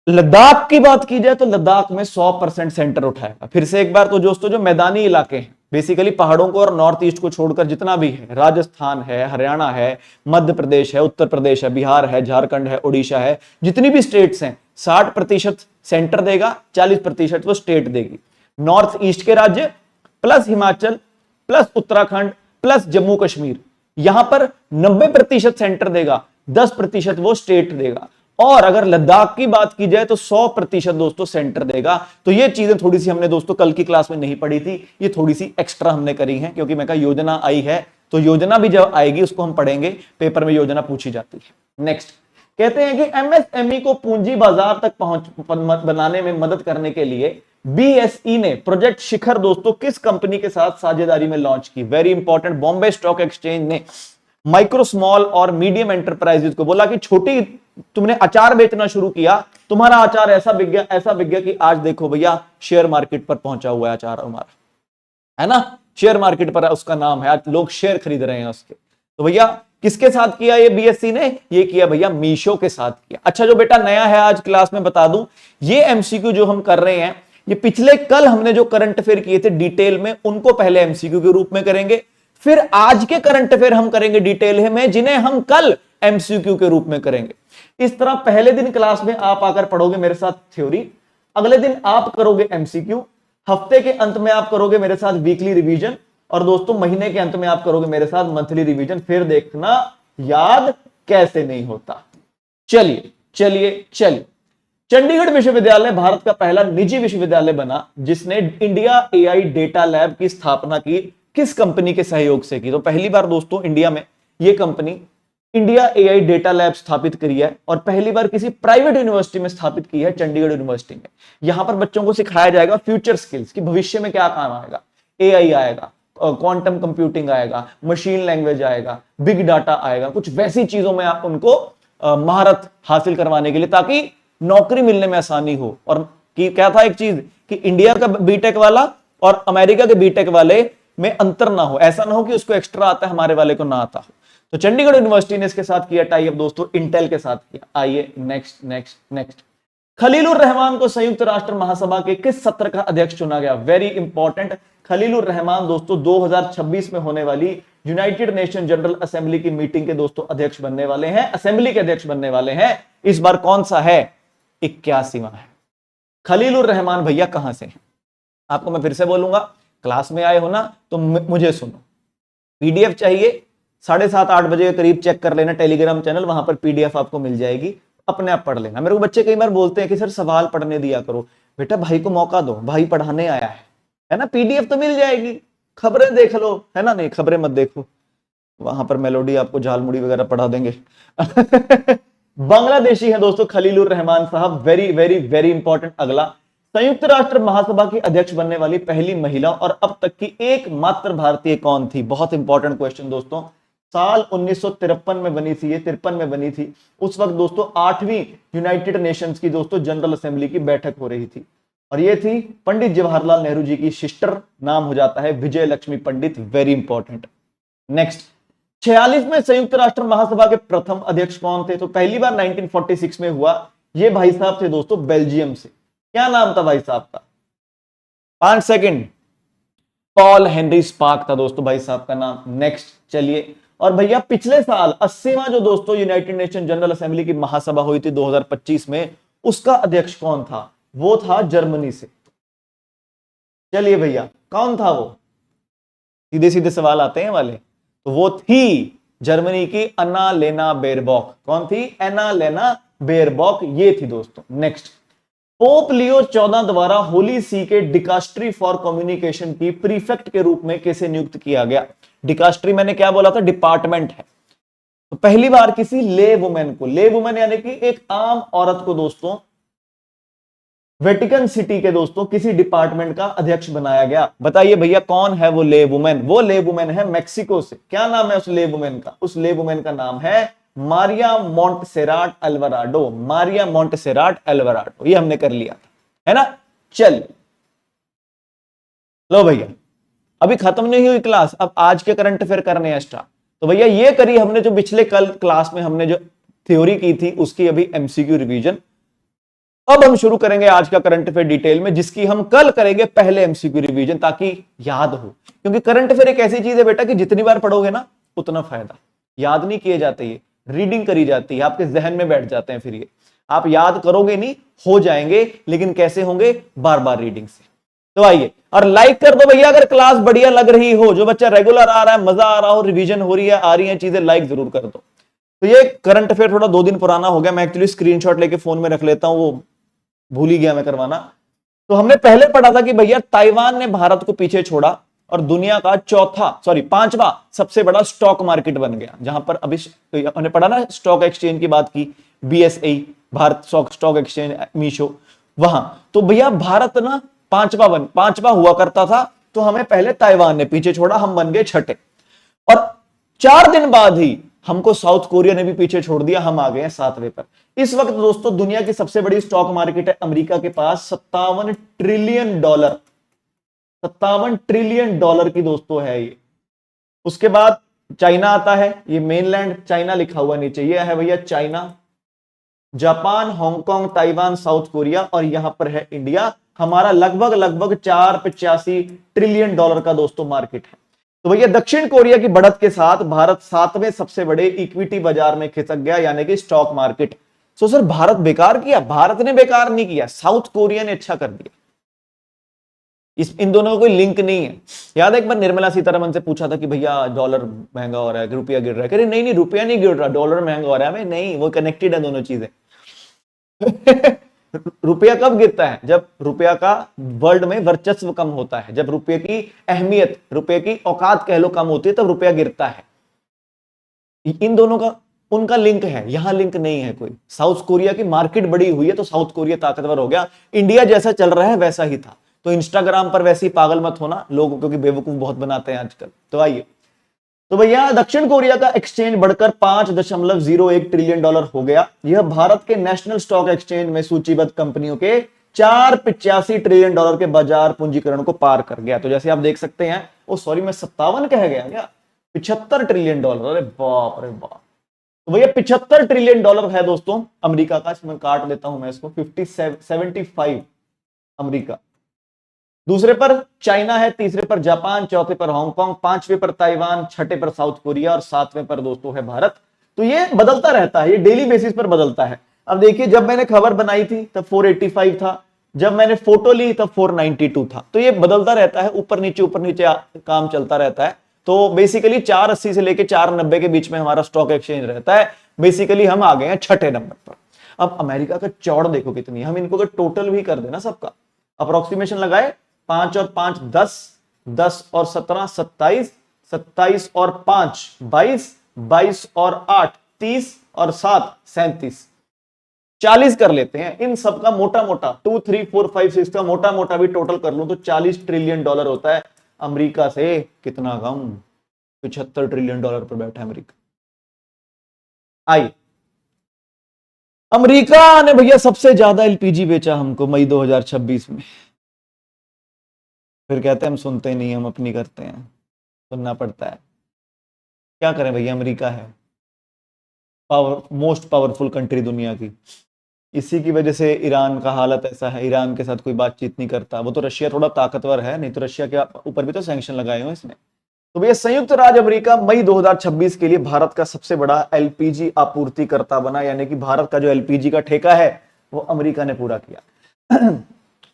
लद्दाख की बात की जाए तो लद्दाख में 100% सेंटर उठाएगा। फिर से एक बार, तो दोस्तों जो मैदानी इलाके हैं, बेसिकली पहाड़ों को और नॉर्थ ईस्ट को छोड़कर जितना भी है, राजस्थान है, हरियाणा है, मध्य प्रदेश है, उत्तर प्रदेश है, बिहार है, झारखंड है, उड़ीसा है, जितनी भी स्टेट्स हैं 60% सेंटर देगा, 40% वो स्टेट देगी। नॉर्थ ईस्ट के राज्य plus Himachal plus Uttarakhand plus Jammu Kashmir, यहां पर 90% सेंटर देगा, 10% वो स्टेट देगा। और अगर लद्दाख की बात की जाए तो 100% दोस्तों सेंटर देगा। तो ये चीजें थोड़ी सी हमने दोस्तों कल की क्लास में नहीं पढ़ी थी, ये थोड़ी सी एक्स्ट्रा हमने करी है, क्योंकि मैं कहा योजना आई है तो योजना भी जब आएगी उसको हम पढ़ेंगे, पेपर में योजना पूछी जाती है। नेक्स्ट, कहते हैं कि एमएसएमई को पूंजी बाजार तक बनाने में मदद करने के लिए बीएसई ने प्रोजेक्ट शिखर दोस्तों किस कंपनी के साथ साझेदारी में लॉन्च की? Very important, Bombay stock exchange ने माइक्रो, स्मॉल और मीडियम एंटरप्राइजेज को बोला कि छोटी, तुमने अचार बेचना शुरू किया, तुम्हारा अचार ऐसा बिक गया कि आज देखो भैया शेयर मार्केट पर पहुंचा हुआ है अचार हमारा, है ना, शेयर मार्केट पर उसका नाम है, आज लोग शेयर खरीद रहे हैं उसके। तो भैया किसके साथ किया ये बीएसई ने? ये किया भैया मीशो के साथ किया। अच्छा, जो बेटा नया है आज क्लास में बता दूं, ये एमसीक्यू जो हम कर रहे हैं, ये पिछले कल हमने जो करंट अफेयर किए थे डिटेल में, उनको पहले एमसीक्यू के रूप में करेंगे, फिर आज के करंट अफेयर हम करेंगे डिटेल में, जिन्हें हम कल एमसीक्यू के रूप में करेंगे। इस तरह पहले दिन क्लास में आप आकर पढ़ोगे मेरे साथ थ्योरी, अगले दिन आप करोगे एमसीक्यू, हफ्ते के अंत में आप करोगे मेरे साथ वीकली रिवीजन, और दोस्तों महीने के अंत में आप करोगे मेरे साथ मंथली रिवीजन। फिर देखना याद कैसे नहीं होता। चलिए चलिए चलिए, चंडीगढ़ विश्वविद्यालय भारत का पहला निजी विश्वविद्यालय बना जिसने इंडिया एआई डेटा लैब की स्थापना की, किस कंपनी के सहयोग से की? तो पहली बार दोस्तों इंडिया में यह company India AI data lab स्थापित करी है, और पहली बार किसी प्राइवेट यूनिवर्सिटी में स्थापित की है, चंडीगढ़ यूनिवर्सिटी में। यहां पर बच्चों को सिखाया जाएगा फ्यूचर स्किल्स की भविष्य में क्या काम आएगा, एआई आएगा, क्वांटम कंप्यूटिंग आएगा, मशीन लैंग्वेज आएगा, बिग डाटा आएगा, कुछ वैसी चीजों में आप उनको महारत हासिल करवाने के लिए, ताकि नौकरी मिलने में आसानी हो। और क्या था एक चीज कि इंडिया का बीटेक वाला और अमेरिका के बीटेक वाले में अंतर ना हो, ऐसा ना हो कि उसको एक्स्ट्रा आता है हमारे वाले को ना आता हो। तो चंडीगढ़ यूनिवर्सिटी ने इसके साथ किया टाई अप दोस्तों, इंटेल के साथ किया। आइए next next next, Khalilur Rahman को संयुक्त राष्ट्र महासभा के किस सत्र का अध्यक्ष चुना गया? वेरी इंपॉर्टेंट, खलीलुर रहमान दोस्तों 2026 में होने वाली यूनाइटेड नेशन जनरल असेंबली की मीटिंग के दोस्तों अध्यक्ष बनने वाले हैं, असेंबली के अध्यक्ष बनने वाले हैं। इस बार कौन सा है? 81वां है। खलीलुर रहमान भैया कहां से हैं? आपको मैं फिर से बोलूंगा, क्लास में आए हो ना तो मुझे सुनो, पीडीएफ चाहिए 7:30-8 बजे के करीब चेक कर लेना टेलीग्राम चैनल, वहां पर पीडीएफ आपको मिल जाएगी, अपने आप पढ़ लेना। मेरे को बच्चे कई बार बोलते हैं कि सर सवाल पढ़ने दिया करो, बेटा भाई को मौका दो, भाई पढ़ाने आया है ना, पीडीएफ तो मिल जाएगी, खबरें देख लो, है ना, नहीं खबरें मत देखो, वहां पर मेलोडी आपको झालमुड़ी वगैरह पढ़ा देंगे। बांग्लादेशी है दोस्तों खलीलुर रहमान साहब, वेरी वेरी वेरी इंपॉर्टेंट। अगला, संयुक्त राष्ट्र महासभा की अध्यक्ष बनने वाली पहली महिला और अब तक की एकमात्र भारतीय कौन थी? बहुत इंपॉर्टेंट क्वेश्चन दोस्तों। साल 1953 में बनी थी, ये 53 में बनी थी। उस वक्त दोस्तों 8वीं यूनाइटेड नेशंस की दोस्तों जनरल असेंबली की बैठक हो रही थी, और ये थी पंडित जवाहरलाल नेहरू जी की सिस्टर, नाम हो जाता है विजय लक्ष्मी पंडित, वेरी इंपॉर्टेंट। नेक्स्ट, 46 में संयुक्त राष्ट्र महासभा के प्रथम अध्यक्ष कौन थे? तो पहली बार 1946 में हुआ, ये भाई साहब थे दोस्तों बेल्जियम से। क्या नाम था भाई साहब का? 5 सेकंड, पॉल हेनरी स्पार्क था दोस्तों भाई साहब का नाम। नेक्स्ट चलिए, और भैया पिछले साल 80वां जो दोस्तों यूनाइटेड नेशन जनरल असेंबली की महासभा हुई थी 2025 में, उसका अध्यक्ष कौन था? वो था जर्मनी से। चलिए भैया कौन था वो? सीधे सीधे सवाल आते हैं वाले। तो वो थी जर्मनी की अन्ना लेना बेरबॉक। कौन थी? एना लेना बेरबॉक, ये थी दोस्तों। नेक्स्ट, पोप लियो 14 द्वारा होली सी के डिकास्ट्री फॉर कम्युनिकेशन की प्रीफेक्ट के रूप में कैसे नियुक्त किया गया? डिकास्ट्री मैंने क्या बोला था? डिपार्टमेंट है। तो पहली बार किसी ले वुमेन को, ले वुमेन यानी कि एक आम औरत को दोस्तों, वेटिकन सिटी के दोस्तों किसी डिपार्टमेंट का अध्यक्ष बनाया गया। बताइए भैया कौन है वो ले वुमेन? वो ले वुमेन है मैक्सिको से। क्या नाम है उस ले वुमेन का? उस ले वुमेन का नाम है मारिया मोंटसेराट अल्वाराडो। मारिया मोंटसेराट अल्वाराडो, ये हमने कर लिया था, है ना। चल लो भैया, अभी खत्म नहीं हुई क्लास, अब आज के करंट अफेयर करने हैं स्टार्ट। तो भैया ये करी हमने जो पिछले कल क्लास में हमने जो थ्योरी की थी, उसकी अभी एमसीक्यू रिवीजन। अब हम शुरू करेंगे आज का करंट अफेयर डिटेल में, जिसकी हम कल करेंगे पहले एमसीक्यू रिवीजन, ताकि याद हो। क्योंकि करंट अफेयर एक ऐसी चीज है बेटा कि जितनी बार पढ़ोगे ना उतना फायदा। याद नहीं किए जाते, ये रीडिंग करी जाती है, आपके जहन में बैठ जाते हैं। फिर ये आप याद करोगे नहीं, हो जाएंगे, लेकिन कैसे होंगे? बार बार रीडिंग से। तो आइए, और लाइक कर दो भैया अगर क्लास बढ़िया लग रही हो। जो बच्चा रेगुलर आ रहा है, मजा आ रहा हो, रिवीजन हो रही है, आ रही है चीजें, लाइक जरूर कर दो। तो ये करंट अफेयर थोड़ा 2 दिन पुराना हो गया, मैं एक्चुअली स्क्रीनशॉट लेके फोन में रख लेता हूं, वो भूल ही गया मैं करवाना। तो हमने पहले पढ़ा था कि भैया ताइवान ने भारत को पीछे छोड़ा और दुनिया का पांचवा सबसे बड़ा स्टॉक मार्केट बन गया। जहां पर अभी हमने पढ़ा ना, स्टॉक एक्सचेंज की बात की, BSE Bharat stock exchange, Meesho, वहां। तो भैया भारत ना पांचवा हुआ करता था, तो हमें पहले ताइवान ने पीछे छोड़ा, हम बन गए छठे। और 4 दिन बाद ही हमको साउथ कोरिया ने भी पीछे छोड़ दिया, हम आ गए हैं 7वें पर। इस वक्त दोस्तों दुनिया की सबसे बड़ी स्टॉक मार्केट है अमेरिका के पास, 57 ट्रिलियन डॉलर, 57 ट्रिलियन डॉलर की दोस्तों है ये। उसके बाद चाइना आता है, ये मेनलैंड चाइना लिखा हुआ नीचे, ये है भैया China, Japan, Hong Kong, Taiwan, south Korea, और यहां पर है इंडिया। हमारा लगभग 485 ट्रिलियन डॉलर का दोस्तों मार्केट है। तो भैया दक्षिण कोरिया की बढ़त के साथ भारत 7वें सबसे बड़े इक्विटी बाजार में खिसक गया, यानी कि stock market. So sir Bharat बेकार किया? भारत ने बेकार नहीं किया, साउथ कोरिया ने अच्छा कर दिया। इन दोनों का कोई लिंक नहीं है। याद है एक बार निर्मला सीतारमन से पूछा था कि भैया डॉलर महंगा हो रहा है, रुपया गिर रहा है, कह रहे नहीं रुपया नहीं गिर रहा, डॉलर महंगा हो रहा है। नहीं, वो कनेक्टेड है दोनों चीजें। रुपया कब गिरता है? जब रुपया का वर्ल्ड में वर्चस्व कम होता है, जब रुपये की अहमियत, रुपये की औकात कह लो कम होती है, तब रुपया गिरता है। इन दोनों का उनका लिंक है, यहां लिंक नहीं है कोई। साउथ कोरिया की मार्केट बड़ी हुई है तो साउथ कोरिया ताकतवर हो गया। इंडिया जैसा चल रहा है वैसा ही था। तो इंस्टाग्राम पर वैसे ही पागल मत होना लोग, क्योंकि बेवकूफ बहुत बनाते हैं आजकल। तो आइए, तो भैया दक्षिण कोरिया का एक्सचेंज बढ़कर 5.01 ट्रिलियन डॉलर हो गया। यह भारत के नेशनल स्टॉक एक्सचेंज में सूचीबद्ध कंपनियों के 485 ट्रिलियन डॉलर के बाजार पूंजीकरण को पार कर गया। तो जैसे आप देख सकते हैं, ओ सॉरी मैं 57 कह गया क्या? 75 ट्रिलियन डॉलर, अरे बाप रे बाप। तो भैया 75 ट्रिलियन डॉलर है दोस्तों अमेरिका का। इसमें काट देता हूं मैं इसको, 75 अमेरिका। दूसरे पर चाइना है, तीसरे पर जापान, चौथे पर हांगकांग, 5वें पर ताइवान, छठे पर साउथ कोरिया और 7वें पर दोस्तों है भारत। तो ये बदलता रहता है, ये डेली बेसिस पर बदलता है। अब देखिए, जब मैंने खबर बनाई थी तब 485 था, जब मैंने फोटो ली तब 492 था। तो ये बदलता रहता है, ऊपर नीचे काम चलता रहता है। तो बेसिकली 480 से लेकर 490 के बीच में हमारा स्टॉक एक्सचेंज रहता है। बेसिकली हम आ गए हैं छठे नंबर पर। अब अमेरिका का चौड़ देखो कितनी, हम इनको अगर टोटल भी कर देना सबका, अप्रोक्सीमेशन लगाए, 5 और 5 10, 10 और 17 27, 27 और 5 22, 22 और 8 30 और 7 37, 40 कर लेते हैं। इन सब का मोटा मोटा 2 3 4 5 6 का मोटा मोटा भी टोटल कर लूं तो 40 ट्रिलियन डॉलर होता है। अमेरिका से कितना कम, 75 ट्रिलियन डॉलर पर बैठा है अमेरिका। आई अमेरिका ने भैया सबसे ज्यादा एलपीजी बेचा हमको मई 2026 में। फिर कहते हैं हम सुनते नहीं, हम अपनी करते हैं, सुनना पड़ता है। क्या करें भैया, अमेरिका है मोस्ट पावरफुल कंट्री दुनिया की। इसी की वजह से ईरान का हालत ऐसा है, ईरान के साथ कोई बातचीत नहीं करता। वो तो रशिया थोड़ा ताकतवर है, नहीं तो रशिया के ऊपर भी तो सैंक्शन लगाए हुए इसने। तो भैया संयुक्त राज्य अमेरिका मई 2026 के लिए भारत का सबसे बड़ा एलपीजी आपूर्तिकर्ता बना, यानी कि भारत का जो एलपीजी का ठेका है वो अमेरिका ने पूरा किया।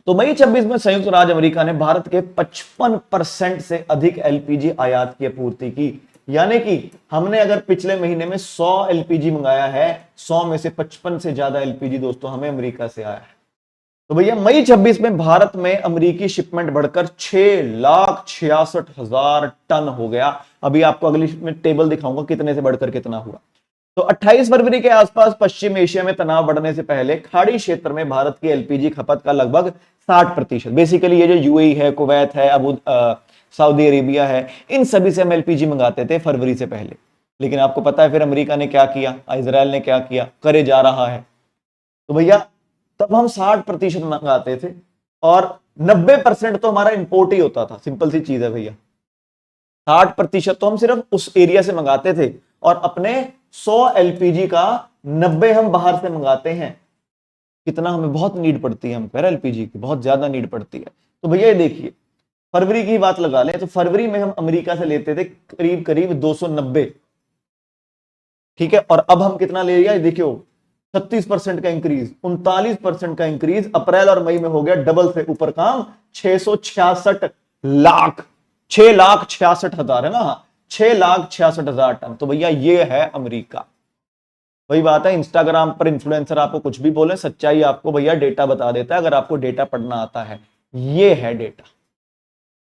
तो मई 26 में संयुक्त राज्य अमेरिका ने भारत के 55% से अधिक एलपीजी आयात की आपूर्ति की। यानी कि हमने अगर पिछले महीने में 100 एलपीजी मंगाया है, 100 में से 55 से ज्यादा एलपीजी दोस्तों हमें अमेरिका से आया है। तो भैया मई 26 में भारत में अमेरिकी शिपमेंट बढ़कर 6,66,000 टन हो गया। अभी आपको अगली में टेबल दिखाऊंगा कितने से बढ़कर कितना हुआ। तो 28 फरवरी के आसपास पश्चिम एशिया में तनाव बढ़ने से पहले खाड़ी क्षेत्र में भारत की एलपीजी खपत का लगभग 60%, बेसिकली ये जो यूएई है, कुवैत है, सऊदी अरेबिया है, इन सभी से हम एलपीजी मंगाते थे फरवरी से पहले। लेकिन आपको पता है फिर अमेरिका ने क्या किया, इजराइल ने क्या किया, करे जा रहा है। तो भैया तब हम 60% मंगाते थे और 90% तो हमारा इंपोर्ट ही होता था। सिंपल सी चीज है भैया, 60% तो हम सिर्फ उस एरिया से मंगाते थे और अपने 100 एलपीजी का 90 हम बाहर से मंगाते हैं। कितना हमें बहुत नीड पड़ती है, हमको एलपीजी की बहुत ज्यादा नीड पड़ती है। तो भैया ये देखिए फरवरी की बात लगा लें तो फरवरी में हम अमेरिका से लेते थे करीब करीब 290, ठीक है। और अब हम कितना ले लिया देखियो, 36% का इंक्रीज, 39% का इंक्रीज अप्रैल और मई में हो गया डबल से ऊपर काम। 666 लाख, 6,66,000 है ना, 6,66,000 टन। तो भैया ये है अमेरिका। वही बात है, इंस्टाग्राम पर इन्फ्लुएंसर आपको कुछ भी बोले, सच्चाई आपको भैया डेटा बता देता है, अगर आपको डेटा पढ़ना आता है। ये है डेटा।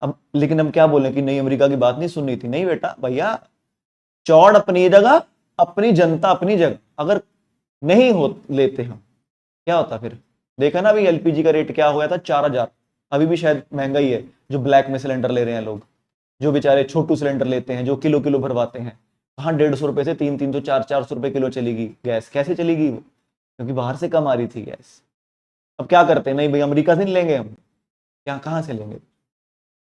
अब लेकिन हम क्या बोले कि नहीं अमेरिका की बात नहीं सुननी थी, नहीं बेटा भैया, चौड़ अपनी जगह, अपनी जनता अपनी जगह। अगर नहीं हो लेते हम, क्या होता फिर? देखा ना अभी एलपीजी का रेट क्या हो गया था, 4,000। अभी भी शायद महंगा ही है। जो ब्लैक में सिलेंडर ले रहे हैं लोग, जो बेचारे छोटू सिलेंडर लेते हैं, जो किलो किलो भरवाते हैं, हाँ 150 रुपए से 300 400 रुपए किलो चलेगी गैस। कैसे चलेगी वो? क्योंकि बाहर से कम आ रही थी गैस। अब क्या करते हैं, नहीं भाई अमेरिका से नहीं लेंगे हम, क्या कहां से लेंगे?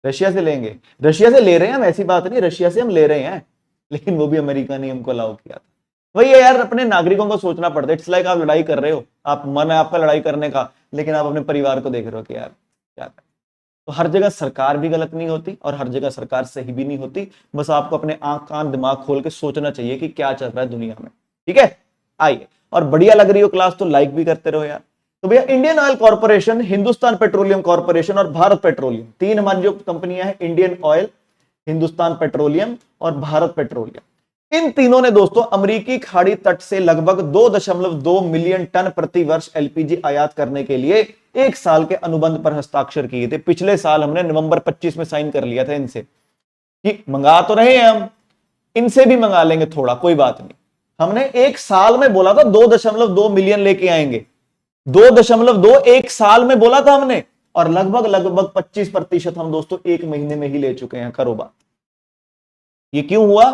रशिया से लेंगे। रशिया से ले रहे हैं हम, ऐसी बात नहीं, रशिया से हम ले रहे हैं, लेकिन वो भी अमेरिका ने हमको अलाउ किया था। वही है यार, अपने नागरिकों को सोचना पड़ता है। इट्स लाइक आप लड़ाई कर रहे हो, आप मन है आपका लड़ाई करने का, लेकिन आप अपने परिवार को देख रहे हो कि यार क्या करें। तो हर जगह सरकार भी गलत नहीं होती और हर जगह सरकार सही भी नहीं होती। बस आपको अपने आंख कान दिमाग खोल के सोचना चाहिए कि क्या चल रहा है दुनिया में, ठीक है। आइए, और बढ़िया लग रही हो क्लास तो लाइक भी करते रहो यार। तो भैया Indian oil corporation, Hindustan petroleum corporation और भारत पेट्रोलियम, तीन हमारी जो कंपनियां हैं, इंडियन ऑयल, हिंदुस्तान पेट्रोलियम और भारत पेट्रोलियम, इन तीनों ने दोस्तों अमेरिकी खाड़ी तट से लगभग 2.2 मिलियन टन प्रति वर्ष एलपीजी आयात करने के लिए 1 साल के अनुबंध पर हस्ताक्षर किए थे। पिछले साल हमने नवंबर 25 में साइन कर लिया था इनसे कि मंगा तो रहे हैं हम, इनसे भी मंगा लेंगे थोड़ा, कोई बात नहीं। हमने 1 साल में बोला था 2.2 मिलियन लेके आएंगे, 2.2 1 साल में बोला था हमने, और लगभग लगभग 25% हम दोस्तों 1 महीने में ही ले चुके हैं। करो बात। ये क्यों हुआ?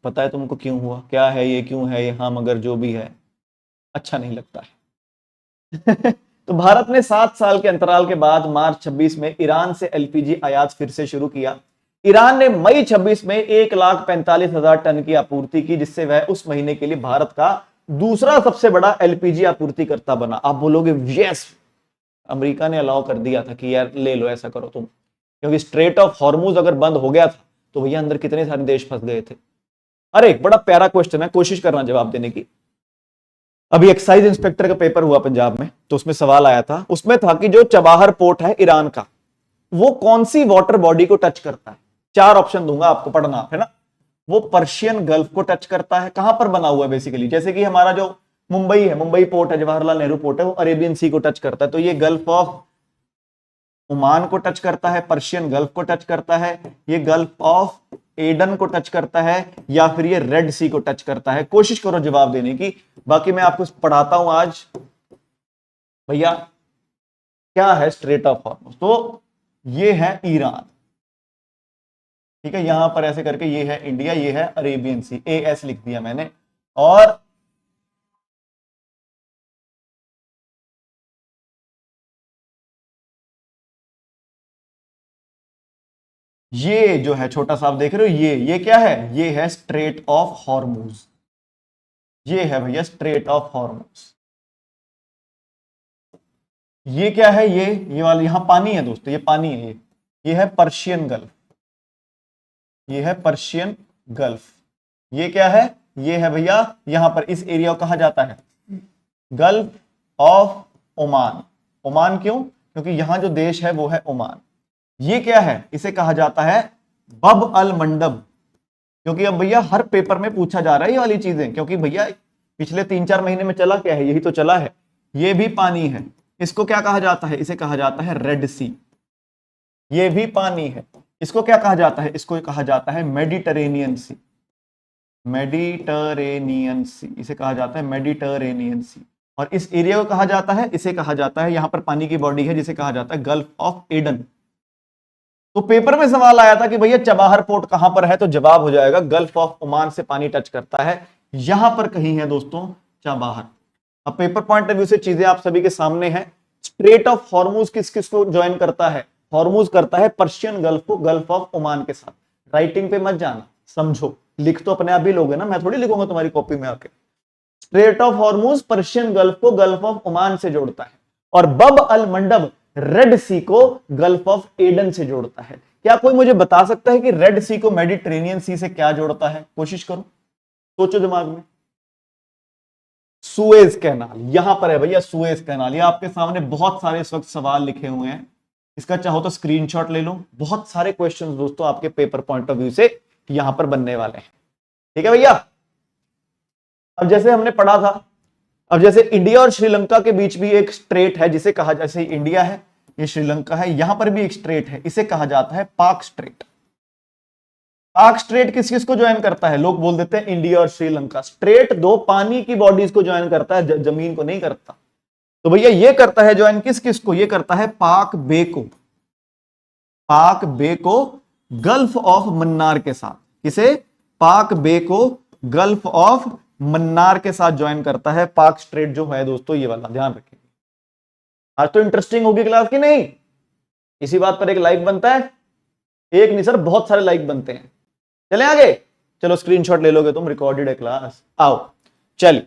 पता है तुमको क्यों हुआ? क्या है ये, क्यों है ये, हाँ मगर जो भी है अच्छा नहीं लगता है। तो भारत ने 7 साल के अंतराल के बाद मार्च 26 में ईरान से एलपीजी आयात फिर से शुरू किया। ईरान ने मई 26 में 1,45,000 टन की आपूर्ति की, जिससे वह उस महीने के लिए भारत का दूसरा सबसे बड़ा एलपीजी आपूर्तिकर्ता बना। आप बोलोगे यस, अमेरिका ने अलाउ कर दिया था कि यार ले लो, ऐसा करो तुम, क्योंकि स्ट्रेट ऑफ हॉर्मुज अगर बंद हो गया था तो भैया अंदर कितने सारे देश फंस गए थे। अरे एक बड़ा प्यारा क्वेश्चन है, कोशिश करना जवाब देने की। अभी एक्साइज इंस्पेक्टर का पेपर हुआ पंजाब में, तो उसमें सवाल आया था, उसमें था कि जो चबाहर पोर्ट है ईरान का, वो कौन सी वाटर बॉडी को टच करता है? 4 ऑप्शन दूंगा आपको, पढ़ना है ना। वो पर्शियन गल्फ को टच करता है। कहां पर बना हुआ है? बेसिकली जैसे कि हमारा जो मुंबई है, मुंबई पोर्ट है, जवाहरलाल नेहरू पोर्ट है, वो अरेबियन सी को टच करता है। तो ये गल्फ ऑफ ओमान को टच करता है, पर्शियन गल्फ को टच करता है, ये गल्फ ऑफ एडन को टच करता है, या फिर ये रेड सी को टच करता है? कोशिश करो जवाब देने की। बाकी मैं आपको पढ़ाता हूं आज भैया क्या है स्ट्रेट ऑफ हॉर्मुज। तो ये है ईरान, ठीक है, यहां पर ऐसे करके ये है इंडिया, ये है अरेबियन सी, AS लिख दिया मैंने। और ये जो है छोटा सा आप देख रहे हो, ये क्या है? ये है स्ट्रेट ऑफ हॉर्मुज। ये है भैया स्ट्रेट ऑफ हॉर्मुज। ये क्या है? ये वाला यहां पानी है दोस्तों, ये पानी है, ये है पर्शियन गल्फ, ये है पर्शियन गल्फ। ये क्या है? ये है भैया, यहां पर इस एरिया को कहा जाता है गल्फ ऑफ ओमान। ओमान क्यों? क्योंकि यहां जो देश है वो है ओमान। ये क्या है? इसे कहा जाता है बब अल मंडब। क्योंकि अब भैया हर पेपर में पूछा जा रहा है ये वाली चीजें, क्योंकि भैया पिछले 3-4 महीने में चला क्या है? यही तो चला है। ये भी पानी है, इसको क्या कहा जाता है? इसे कहा जाता है रेड सी। ये भी पानी है, इसको क्या कहा जाता है? इसको कहा जाता है मेडिटरेनियन सी। मेडिटरेनियन सी, इसे कहा जाता है मेडिटरेनियन सी। और इस एरिया को कहा जाता है, इसे कहा जाता है, यहां पर पानी की बॉडी है जिसे कहा जाता है गल्फ ऑफ एडन। तो पेपर में सवाल आया था कि भैया चबाहर पोर्ट कहां पर है, तो जवाब हो जाएगा गल्फ ऑफ ओमान से पानी टच करता है, यहां पर कहीं है दोस्तों चबाहर। अब पेपर पॉइंट ऑफ व्यू से चीजें आप सभी के सामने हैं। स्ट्रेट ऑफ हॉर्मुज किस किस को ज्वाइन करता है? हॉर्मुज करता है पर्शियन गल्फ को गल्फ ऑफ ओमान के साथ। राइटिंग पे मत जाना, समझो, लिख तो अपने आप भी लोगे ना, मैं थोड़ी लिखूंगा तुम्हारी कॉपी में आके। Straight of Hormuz Persian gulf को गल्फ ऑफ ओमान से जोड़ता है, और बब अल मंडब रेड सी को गल्फ ऑफ एडन से जोड़ता है। क्या कोई मुझे बता सकता है कि रेड सी को मेडिटेरेनियन सी से क्या जोड़ता है? कोशिश करो, सोचो दिमाग में। सुएज कैनाल, यहां पर है भैया सुएज कैनाल। ये आपके सामने बहुत सारे इस वक्त सवाल लिखे हुए हैं, इसका चाहो तो स्क्रीनशॉट ले लो। बहुत सारे क्वेश्चंस दोस्तों आपके पेपर पॉइंट ऑफ व्यू से यहां पर बनने वाले हैं, ठीक है भैया। अब जैसे हमने पढ़ा था, अब जैसे इंडिया और श्रीलंका के बीच भी एक स्ट्रेट है जिसे कहा, जैसे इंडिया है, ये श्रीलंका है, यहां पर भी एक स्ट्रेट है, इसे कहा जाता है पाक स्ट्रेट। पाक स्ट्रेट किस किस को ज्वाइन करता है? लोग बोल देते हैं इंडिया और श्रीलंका। स्ट्रेट दो पानी की बॉडीज को ज्वाइन करता है, जमीन को नहीं करता। तो भैया ये करता है ज्वाइन किस किस को? ये करता है पाक बे को, पाक बे को गल्फ ऑफ मन्नार के साथ। किसे? पाक बे को गल्फ ऑफ मन्नार के साथ ज्वाइन करता है। पाक स्ट्रेट जो है दोस्तों ये वाला, ध्यान रखिए। आज तो इंटरेस्टिंग होगी क्लास की नहीं? इसी बात पर एक लाइक बनता है, एक नहीं सर बहुत सारे लाइक बनते हैं। चले आगे, चलो स्क्रीनशॉट ले लोगे तुम, रिकॉर्डेड है क्लास। आओ चलिए,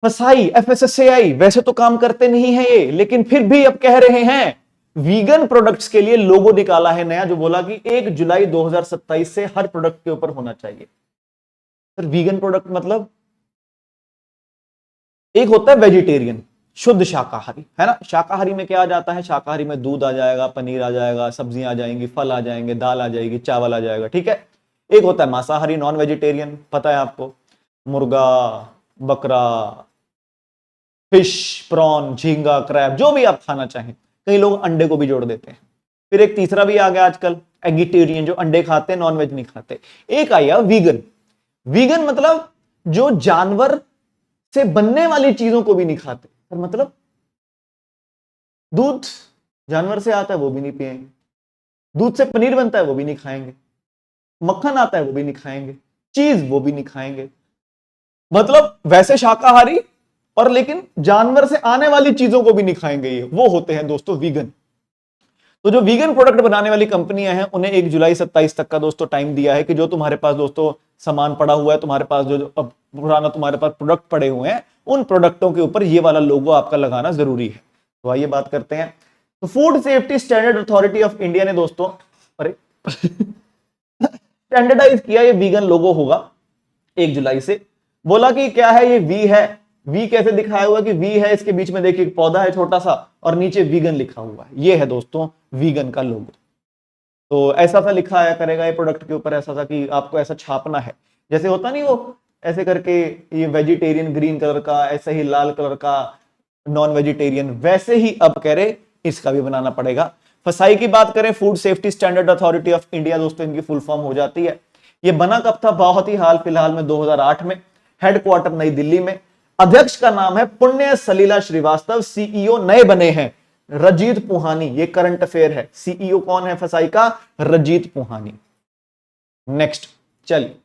फसाई FSSAI वैसे तो काम करते नहीं है ये, लेकिन फिर भी अब कह रहे हैं वीगन प्रोडक्ट्स के लिए लोगो निकाला है नया, जो बोला कि 1 जुलाई 2027 से हर प्रोडक्ट के ऊपर होना चाहिए। सर वीगन प्रोडक्ट मतलब? एक होता है वेजिटेरियन, शुद्ध शाकाहारी, है ना। शाकाहारी में क्या आ जाता है? शाकाहारी में दूध आ जाएगा, पनीर आ जाएगा, सब्जियां आ जाएंगी, फल आ जाएंगे, दाल आ जाएगी, चावल आ जाएगा, ठीक है। एक होता है मांसाहारी, नॉन वेजिटेरियन, पता है आपको, मुर्गा, बकरा, फिश, प्रॉन, झींगा, क्रैब, जो भी आप खाना चाहें। कई लोग अंडे को भी जोड़ देते हैं। फिर एक तीसरा भी आ गया आजकल, एगिटेरियन, जो अंडे खाते हैं, नॉन वेज नहीं खाते। एक आया वीगन। वीगन मतलब जो जानवर से बनने वाली चीजों को भी नहीं खाते। पर मतलब दूध जानवर से आता है वो भी नहीं पिएंगे, दूध से पनीर बनता है वो भी नहीं खाएंगे, मक्खन आता है वो भी नहीं खाएंगे, चीज वो भी नहीं खाएंगे। मतलब वैसे शाकाहारी, और लेकिन जानवर से आने वाली चीजों को भी नहीं खाएंगे, ये वो होते हैं दोस्तों वीगन। तो जो वीगन प्रोडक्ट बनाने वाली कंपनियां हैं उन्हें 1 जुलाई 27 तक का दोस्तों टाइम दिया है कि जो तुम्हारे पास दोस्तों सामान पड़ा हुआ है, तुम्हारे पास जो पुराना तुम्हारे पास प्रोडक्ट पड़े हुए हैं, उन प्रोडक्टों के ऊपर ये वाला लोगो आपका लगाना जरूरी है। तो आइए बात करते हैं। तो food safety standard authority of India ने दोस्तों अरे स्टैंडर्डाइज किया, ये वीगन लोगो होगा 1 जुलाई से। बोला कि क्या है ये वी है, वी कैसे दिखाया हुआ कि वी है, इसके बीच में देखिए एक पौधा है छोटा सा और नीचे वीगन लिखा हुआ है, ये है दोस्तों वीगन का लोगो। तो ऐसा सा लिखा आया करेगा ये प्रोडक्ट के ऊपर, ऐसा सा कि आपको ऐसा छापना है, जैसे होता नहीं वो ऐसे करके ये वेजिटेरियन ग्रीन कलर का, ऐसे ही लाल कलर का नॉन वेजिटेरियन, वैसे ही अब कह रहे इसका भी बनाना पड़ेगा। फसाई की बात करें, food safety standard authority of India, दोस्तों इनकी फुल फॉर्म हो जाती है। ये बना कब था? बहुत ही हाल फिलहाल में 2008 में, हेडक्वार्टर नई दिल्ली में। अध्यक्ष का नाम है पुण्य सलीला श्रीवास्तव, सीईओ नए बने हैं रजीत पुहानी। ये करंट अफेयर है। सीईओ कौन है फसाई का? रजीत पुहानी। नेक्स्ट चलिए,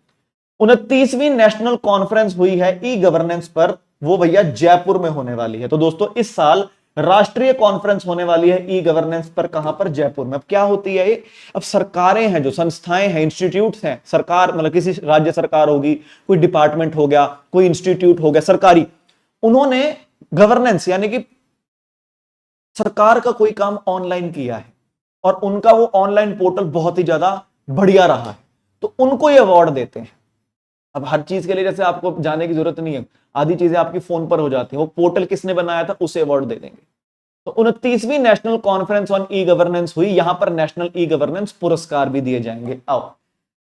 29वीं नेशनल कॉन्फ्रेंस हुई है ई गवर्नेंस पर, वो भैया जयपुर में होने वाली है। तो दोस्तों इस साल राष्ट्रीय कॉन्फ्रेंस होने वाली है ई गवर्नेंस पर, कहां पर? जयपुर में। अब क्या होती है ये? अब सरकारें हैं, जो संस्थाएं हैं, इंस्टीट्यूट्स हैं, सरकार मतलब किसी राज्य सरकार होगी, कोई डिपार्टमेंट हो गया, कोई इंस्टीट्यूट हो गया सरकारी, उन्होंने गवर्नेंस यानी कि सरकार का कोई काम ऑनलाइन किया है और उनका वो ऑनलाइन पोर्टल बहुत ही ज्यादा बढ़िया रहा है, तो उनको ये अवार्ड देते हैं। अब हर चीज के लिए जैसे आपको जाने की जरूरत नहीं है, आधी चीजें आपकी फोन पर हो जाती है, वो पोर्टल किसने बनाया था उसे अवार्ड दे देंगे। तो 29वीं national conference on e governance हुई, यहां पर नेशनल ई गवर्नेंस पुरस्कार भी दिए जाएंगे। आओ,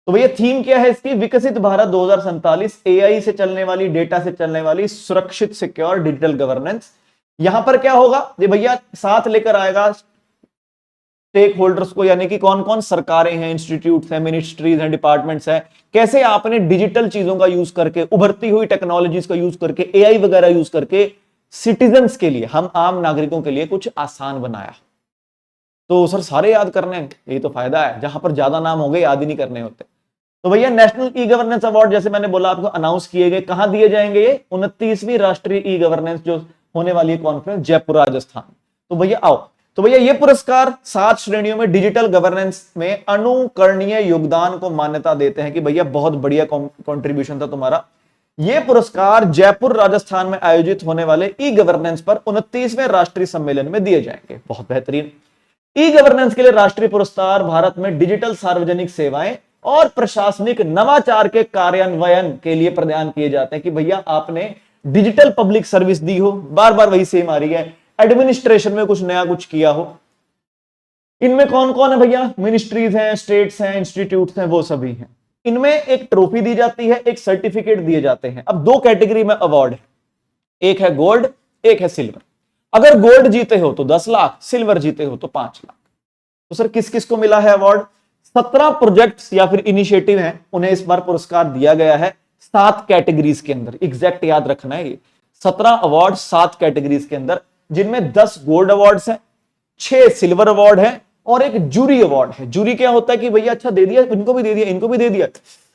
तो भैया थीम क्या है इसकी? विकसित भारत 2047, एआई से चलने वाली, डेटा से चलने वाली सुरक्षित सिक्योर डिजिटल गवर्नेंस। यहां पर क्या होगा? ये भैया साथ लेकर आएगा स्टेक होल्डर्स को, यानी कि कौन कौन? सरकारें हैं, इंस्टीट्यूट्स हैं, मिनिस्ट्रीज हैं, डिपार्टमेंट्स हैं। कैसे आपने डिजिटल चीजों का यूज करके, उभरती हुई टेक्नोलॉजीज का यूज करके, एआई वगैरह यूज करके सिटीजन्स के लिए, हम आम नागरिकों के लिए कुछ आसान बनाया। तो सर सारे याद करने हैं, ये तो फायदा है, जहां पर ज्यादा नाम हो गए याद ही नहीं करने होते। तो भैया नेशनल ई गवर्नेंस अवार्ड जैसे मैंने बोला आपको अनाउंस किए गए, कहां दिए जाएंगे? ये 29वीं राष्ट्रीय ई गवर्नेंस जो होने वाली है कॉन्फ्रेंस, जयपुर राजस्थान। तो भैया आओ, तो भैया ये पुरस्कार 7 श्रेणियों में डिजिटल गवर्नेंस में अनुकरणीय योगदान को मान्यता देते हैं कि भैया बहुत बढ़िया कंट्रीब्यूशन था तुम्हारा। ये पुरस्कार जयपुर राजस्थान में आयोजित होने वाले ई गवर्नेंस पर 29वें राष्ट्रीय सम्मेलन में दिए जाएंगे। बहुत बेहतरीन। ई गवर्नेंस के लिए राष्ट्रीय पुरस्कार भारत में डिजिटल सार्वजनिक सेवाएं और प्रशासनिक नवाचार के कार्यान्वयन के लिए प्रदान किए जाते हैं कि भैया आपने डिजिटल पब्लिक सर्विस दी हो, बार बार वही सेम आ रही है, एडमिनिस्ट्रेशन में कुछ नया कुछ किया हो। इनमें कौन कौन है भैया? मिनिस्ट्रीज हैं, स्टेट्स हैं, इंस्टीट्यूट्स हैं, वो सभी हैं। इनमें एक ट्रॉफी दी जाती है, एक सर्टिफिकेट दिए जाते हैं। अब 2 कैटेगरी में अवार्ड है, एक है गोल्ड, एक है सिल्वर। अगर गोल्ड जीते हो तो 10 लाख, सिल्वर जीते हो तो 5 लाख। तो सर किस किस को मिला है अवार्ड? 17 प्रोजेक्ट्स या फिर इनिशिएटिव हैं, उन्हें इस बार पुरस्कार दिया गया है 7 कैटेगरीज के अंदर। एग्जैक्ट याद रखना है, ये 17 अवार्ड 7 कैटेगरीज के अंदर, जिनमें 10 गोल्ड अवार्ड्स हैं, 6 सिल्वर अवार्ड है और एक जूरी अवार्ड है। जूरी क्या होता है कि भैया अच्छा दे दिया, इनको भी दे दिया, इनको भी दे दिया,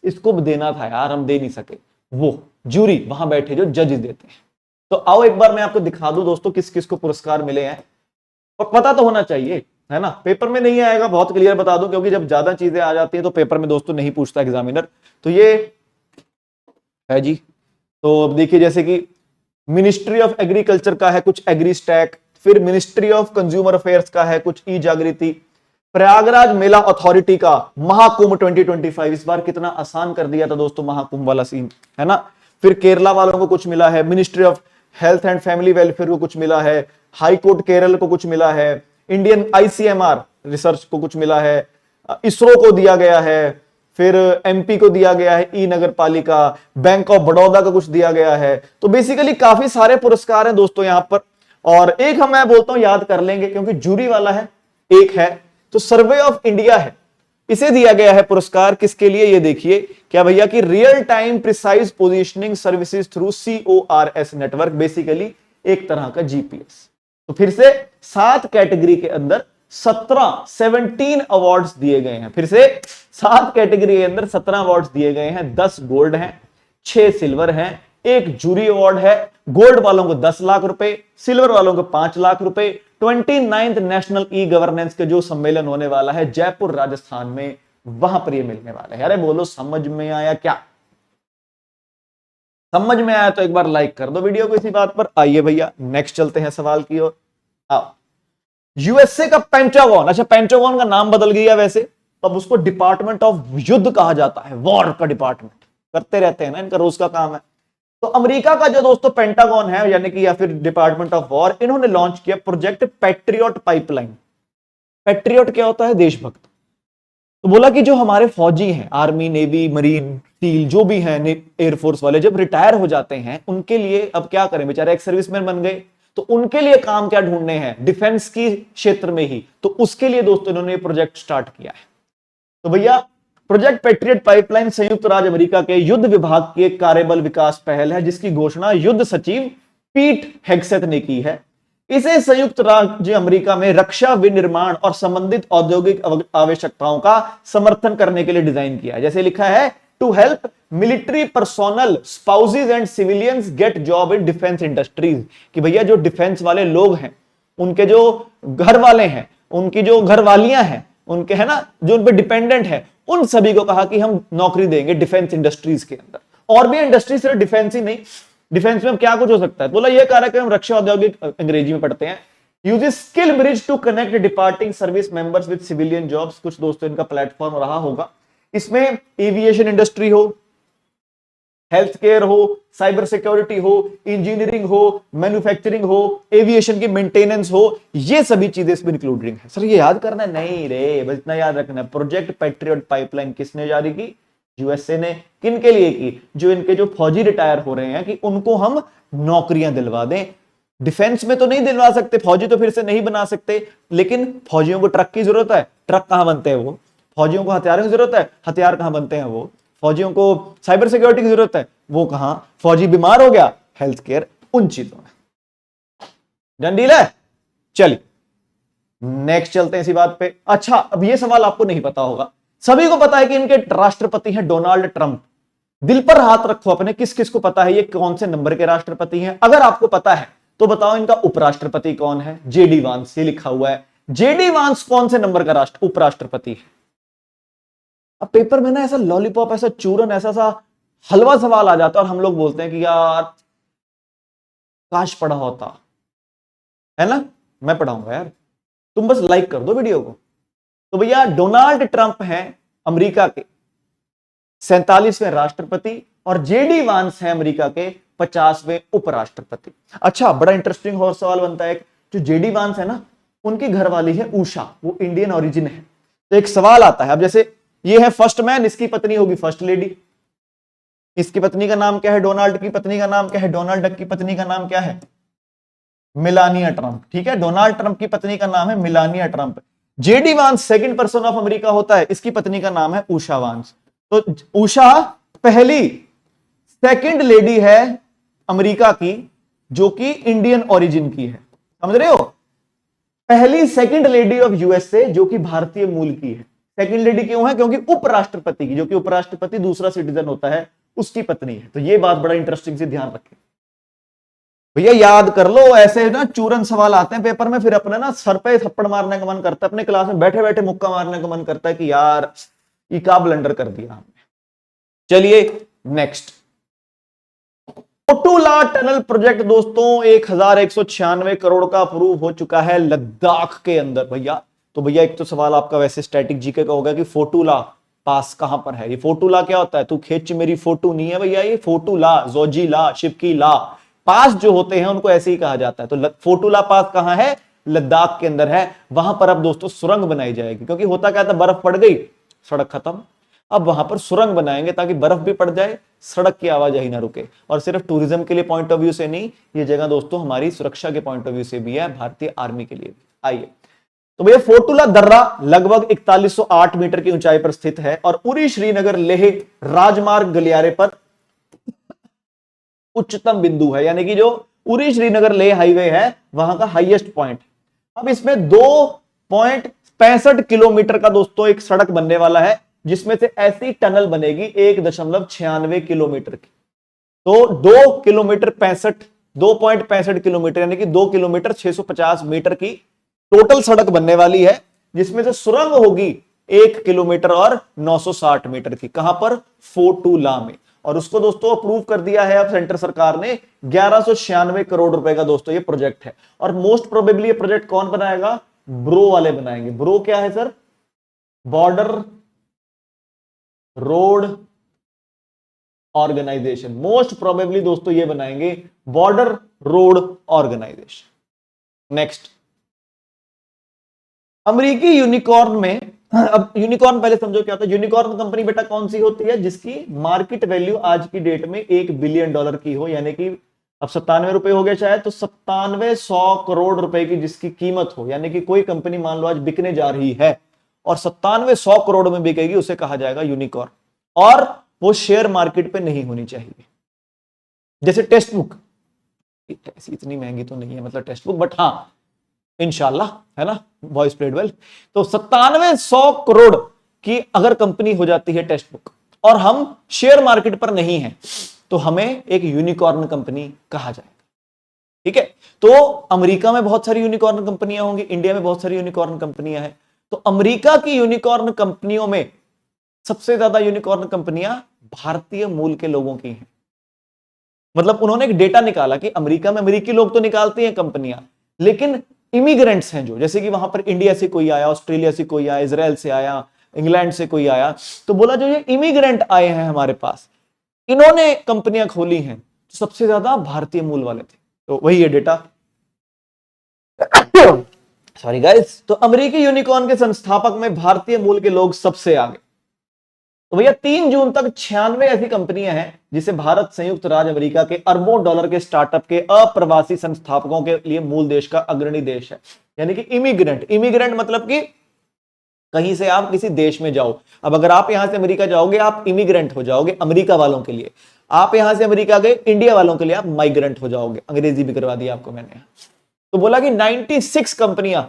इसको भी देना था यार, हम दे नहीं सके, वो जूरी वहां बैठे जो जजेस देते हैं। तो आओ एक बार मैं आपको दिखा दूं दोस्तों किस किस को पुरस्कार मिले हैं, और पता तो होना चाहिए, है ना? पेपर में नहीं आएगा, बहुत क्लियर बता दूं, क्योंकि जब ज्यादा चीजें आ जाती है तो पेपर में दोस्तों नहीं पूछता एग्जामिनर। तो ये है जी। तो अब देखिए, जैसे कि मिनिस्ट्री ऑफ एग्रीकल्चर का है कुछ एग्री स्टैक, फिर मिनिस्ट्री ऑफ कंज्यूमर अफेयर्स का है कुछ ई जागृति, प्रयागराज मेला अथॉरिटी का महाकुंभ 2025, इस बार कितना आसान कर दिया था दोस्तों महाकुंभ वाला सीन, है ना? फिर केरला वालों को कुछ मिला है, ministry of health and family welfare को कुछ मिला है, हाई कोर्ट केरल को कुछ मिला है, इंडियन आईसीएमआर रिसर्च को कुछ मिला है, इसरो को दिया गया है, फिर एमपी को दिया गया है, ई नगर पालिका, बैंक ऑफ बड़ौदा का कुछ दिया गया है। तो बेसिकली काफी सारे पुरस्कार हैं दोस्तों यहां पर। और एक हम मैं बोलता हूं याद कर लेंगे क्योंकि जूरी वाला है, एक है तो सर्वे ऑफ इंडिया है, इसे दिया गया है पुरस्कार। किसके लिए? ये देखिए क्या भैया कि real time precise positioning services through CORS network, basically एक तरह का जीपीएस। तो फिर से 7 कैटेगरी के अंदर 17 अवार्ड्स दिए गए हैं। फिर से 7 कैटेगरी के अंदर 17 अवार्ड्स दिए गए हैं। 10 गोल्ड हैं, 6 सिल्वर हैं, एक जूरी अवार्ड है। गोल्ड वालों को 10 लाख रुपए, सिल्वर वालों को 5 लाख रुपए। 29th नेशनल ई गवर्नेंस के जो सम्मेलन होने वाला है जयपुर राजस्थान में, वहां पर ये मिलने वाला है। अरे बोलो समझ में आया क्या? समझ में आया तो एक बार लाइक कर दो वीडियो को इसी बात पर। आइए भैया नेक्स्ट चलते हैं सवाल की ओर। आओ, यूएसए का पेंटागन, अच्छा पेंटागन का नाम बदल गया वैसे, तब उसको डिपार्टमेंट ऑफ युद्ध कहा जाता है, वॉर का डिपार्टमेंट करते रहते हैं ना, इनका रोज का काम है। तो अमेरिका का जो दोस्तों पेंटागन है यानी कि या फिर डिपार्टमेंट ऑफ वॉर, इन्होंने लॉन्च किया प्रोजेक्ट पैट्रियट पाइपलाइन। पैट्रियट क्या होता है? देशभक्त। तो बोला कि जो हमारे फौजी हैं, आर्मी, नेवी, मरीन, सील, जो भी हैं एयरफोर्स वाले, जब रिटायर हो जाते हैं उनके लिए अब क्या करें, बेचारे एक सर्विसमैन बन गए, तो उनके लिए काम क्या ढूंढने हैं, डिफेंस की क्षेत्र में ही, तो उसके लिए दोस्तों इन्होंने ये प्रोजेक्ट स्टार्ट किया है। तो भैया प्रोजेक्ट पैट्रियट पाइपलाइन संयुक्त राज्य अमेरिका के युद्ध विभाग की एक कार्यबल विकास पहल है, जिसकी घोषणा युद्ध सचिव पीट हेग्सेथ ने की है। इसे संयुक्त राज्य अमेरिका में रक्षा विनिर्माण और संबंधित औद्योगिक आवश्यकताओं का समर्थन करने के लिए डिजाइन किया है। जैसे लिखा है, to help military personnel spouses and civilians get job in defence industries, कि भैया जो डिफेंस वाले लोग हैं, उनके जो घर वाले हैं, उनकी जो घरवालियां हैं, उनके है ना, जो उन पे डिपेंडेंट है, उन सभी को कहा कि हम नौकरी देंगे डिफेंस इंडस्ट्रीज के अंदर। और भी इंडस्ट्री, सिर्फ डिफेंस ही नहीं, डिफेंस में क्या कुछ हो सकता है। बोला यह कार्यक्रम रक्षा औद्योगिक, अंग्रेजी में पढ़ते हैं, uses skill bridge to connect departing service members with civilian jobs. कुछ दोस्तों इनका प्लेटफॉर्म रहा होगा। इसमें एविएशन इंडस्ट्री हो, हेल्थ केयर हो, साइबर सिक्योरिटी हो, इंजीनियरिंग हो, मैन्युफैक्चरिंग हो, एविएशन की मेंटेनेंस हो, ये सभी चीजें इसमें इंक्लूडिंग है। सर ये याद करना है? नहीं रे, बस इतना याद रखना है। प्रोजेक्ट पैट्रियट पाइपलाइन किसने जारी की? यूएसए ने। किन के लिए की? जो इनके जो फौजी रिटायर हो रहे हैं, कि उनको हम नौकरियां दिलवा दें। डिफेंस में तो नहीं दिलवा सकते, फौजी तो फिर से नहीं बना सकते, लेकिन फौजियों को ट्रक की जरूरत है, ट्रक कहां बनते हैं वो। फौजियों को हथियारों की जरूरत है, हथियार कहां बनते हैं वो। फौजियों को साइबर सिक्योरिटी की जरूरत है, वो कहां। फौजी बीमार हो गया, हेल्थ केयर, उन चीजों में। डन डील है। चलिए नेक्स्ट चलते हैं इसी बात पे। अच्छा, अब ये सवाल आपको नहीं पता होगा, सभी को पता है कि इनके राष्ट्रपति हैं डोनाल्ड ट्रंप। दिल पर हाथ रखो अपने, किस किस को पता है ये कौन से नंबर के राष्ट्रपति हैं? अगर आपको पता है तो बताओ इनका उपराष्ट्रपति कौन है? जेडी वांस, ये लिखा हुआ है। जेडी वांस कौन से नंबर का उपराष्ट्रपति है? अब पेपर में ना ऐसा लॉलीपॉप, ऐसा चूरन, ऐसा सा हलवा सवाल आ जाता है और हम लोग बोलते हैं कि यार काश पढ़ा होता, है ना। मैं पढ़ाऊंगा यार, तुम बस लाइक कर दो वीडियो को। तो भैया डोनाल्ड ट्रंप हैं अमेरिका के 47वें राष्ट्रपति और जेडी वांस हैं अमेरिका के 50वें उपराष्ट्रपति। अच्छा, बड़ा इंटरेस्टिंग और सवाल बनता है, जो जेडी वांस है ना, उनकी घरवाली है उषा, वो इंडियन ओरिजिन है। तो एक सवाल आता है, अब जैसे ये है फर्स्ट मैन, इसकी पत्नी होगी फर्स्ट लेडी। इसकी पत्नी का नाम क्या है? डोनाल्ड की पत्नी का नाम क्या है? डोनाल्ड डक की पत्नी का नाम क्या है? Melania Trump. ठीक है, डोनाल्ड ट्रंप की पत्नी का नाम है मिलानिया ट्रंप। जेडी वांस सेकंड पर्सन ऑफ अमेरिका होता है, इसकी पत्नी का नाम है उषा वांस। तो उषा पहली सेकंड लेडी है अमेरिका की, जो कि इंडियन ओरिजिन की है। समझ रहे हो? पहली सेकंड लेडी ऑफ यूएसए जो कि भारतीय मूल की है। सेकंड लेडी क्यों है? क्योंकि उपराष्ट्रपति की, जो कि उपराष्ट्रपति दूसरा सिटीजन होता है, उसकी पत्नी है। तो ये बात बड़ा इंटरेस्टिंग से ध्यान रखें भैया, याद कर लो। ऐसे ना चूरन सवाल आते हैं पेपर में, फिर अपने ना सर पे थप्पड़ मारने का मन करता है, अपने क्लास में बैठे बैठे मुक्का मारने का मन करता है कि यार ये क्या ब्लंडर कर दिया हमने। चलिए नेक्स्ट, फोटूला टनल प्रोजेक्ट दोस्तों 1196 करोड़ का अप्रूव हो चुका है लद्दाख के अंदर भैया। तो भैया एक तो सवाल आपका वैसे स्टैटिक जीके का होगा कि फोटूला पास कहां पर है। ये फोटूला क्या होता है? तू खींच मेरी फोटो नहीं है भैया, ये फोटूला, जोजीला, शिवकीला पास जो होते हैं उनको ऐसे ही कहा जाता है। तो फोटूला पास कहां है? लद्दाख के अंदर है। वहां पर अब दोस्तों सुरंग बनाई जाएगी, क्योंकि होता क्या था, बर्फ पड़ गई, सड़क खत्म। अब वहां पर सुरंग बनाएंगे ताकि बर्फ भी पड़ जाए, सड़क की आवाजाही ना रुके। और सिर्फ टूरिज्म के लिए पॉइंट ऑफ व्यू से नहीं, ये जगह दोस्तों हमारी सुरक्षा के पॉइंट ऑफ व्यू से भी है, भारतीय आर्मी के लिए भी। आइए, तो भैया फोटूला दर्रा लगभग 4108 मीटर की ऊंचाई पर स्थित है और उरी श्रीनगर लेह राजमार्ग गलियारे पर उच्चतम बिंदु है, यानी कि जो उरी श्रीनगर लेह हाईवे है वहां का हाईएस्ट पॉइंट। अब इसमें 2.65 किलोमीटर का दोस्तों एक सड़क बनने वाला है, जिसमें से ऐसी टनल बनेगी 1.96 किलोमीटर की। तो 2.65 किलोमीटर यानी कि 2 किलोमीटर 650 मीटर की टोटल सड़क बनने वाली है, जिसमें से सुरंग होगी 1 किलोमीटर और 960 मीटर की। कहां पर? फोटूला में। और उसको दोस्तों अप्रूव कर दिया है अब सेंटर सरकार ने। 1196 करोड़ रुपए का दोस्तों ये प्रोजेक्ट है। और मोस्ट प्रोबेबली ये प्रोजेक्ट कौन बनाएगा? ब्रो वाले बनाएंगे। ब्रो क्या है sir? Border road organisation. Most probably दोस्तों ये बनाएंगे बॉर्डर रोड ऑर्गेनाइजेशन। नेक्स्ट, अमेरिकी यूनिकॉर्न में, अब यूनिकॉर्न पहले समझो क्या होता है। यूनिकॉर्न कंपनी बेटा कौन सी होती है? जिसकी मार्केट वैल्यू आज की डेट में $1 बिलियन की हो, यानी कि अब 97 रुपए हो गया शायद, तो 9700 करोड़ रुपए की जिसकी कीमत हो, यानी कि कोई कंपनी मान लो आज बिकने जा रही है और 9700 करोड़ में बिकेगी, उसे कहा जाएगा यूनिकॉर्न। और वो शेयर मार्केट पे नहीं होनी चाहिए। जैसे टेक्स्ट बुक, ऐसी इतनी महंगी तो नहीं है मतलब टेक्स्ट बुक, बट हाँ इंशाल्लाह, है ना, वॉइस प्लेड वेल। तो 9700 करोड़ की अगर कंपनी हो जाती है टेक्स्ट बुक और हम शेयर मार्केट पर नहीं है, तो हमें एक यूनिकॉर्न कंपनी कहा जाएगा। ठीक है, तो अमेरिका में बहुत सारी यूनिकॉर्न कंपनियां होंगी, इंडिया में बहुत सारी यूनिकॉर्न कंपनियां हैं। तो अमेरिका की यूनिकॉर्न कंपनियों में सबसे ज्यादा यूनिकॉर्न कंपनियां भारतीय मूल के लोगों की हैं। मतलब उन्होंने एक डेटा निकाला कि अमेरिका में अमेरिकी लोग तो निकालते हैं कंपनियां, लेकिन इमिग्रेंट्स हैं जो, जैसे कि वहां पर इंडिया से कोई आया, ऑस्ट्रेलिया से कोई आया, इजराइल से आया, इंग्लैंड से कोई आया, तो बोला जो ये इमिग्रेंट आए हैं हमारे पास, इन्होंने कंपनियां खोली हैं, तो सबसे ज्यादा भारतीय मूल वाले थे। तो वही है डेटा। सॉरी गाइस, तो अमेरिकी यूनिकॉर्न के संस्थापक में भारतीय मूल के लोग सबसे आगे। तो भैया 3 जून तक 96 ऐसी कंपनियां हैं जिसे भारत संयुक्त राज्य अमेरिका के अरबों डॉलर के स्टार्टअप के अप्रवासी संस्थापकों के लिए मूल देश का अग्रणी देश है। यानी कि इमिग्रेंट मतलब कि कहीं से आप किसी देश में जाओ। अब अगर आप यहां से अमेरिका जाओगे, आप इमिग्रेंट हो जाओगे अमेरिका वालों के लिए। आप यहां से अमेरिका गए, इंडिया वालों के लिए आप माइग्रेंट हो जाओगे। अंग्रेजी भी करवा दी आपको मैंने। तो बोला कि 96 कंपनियां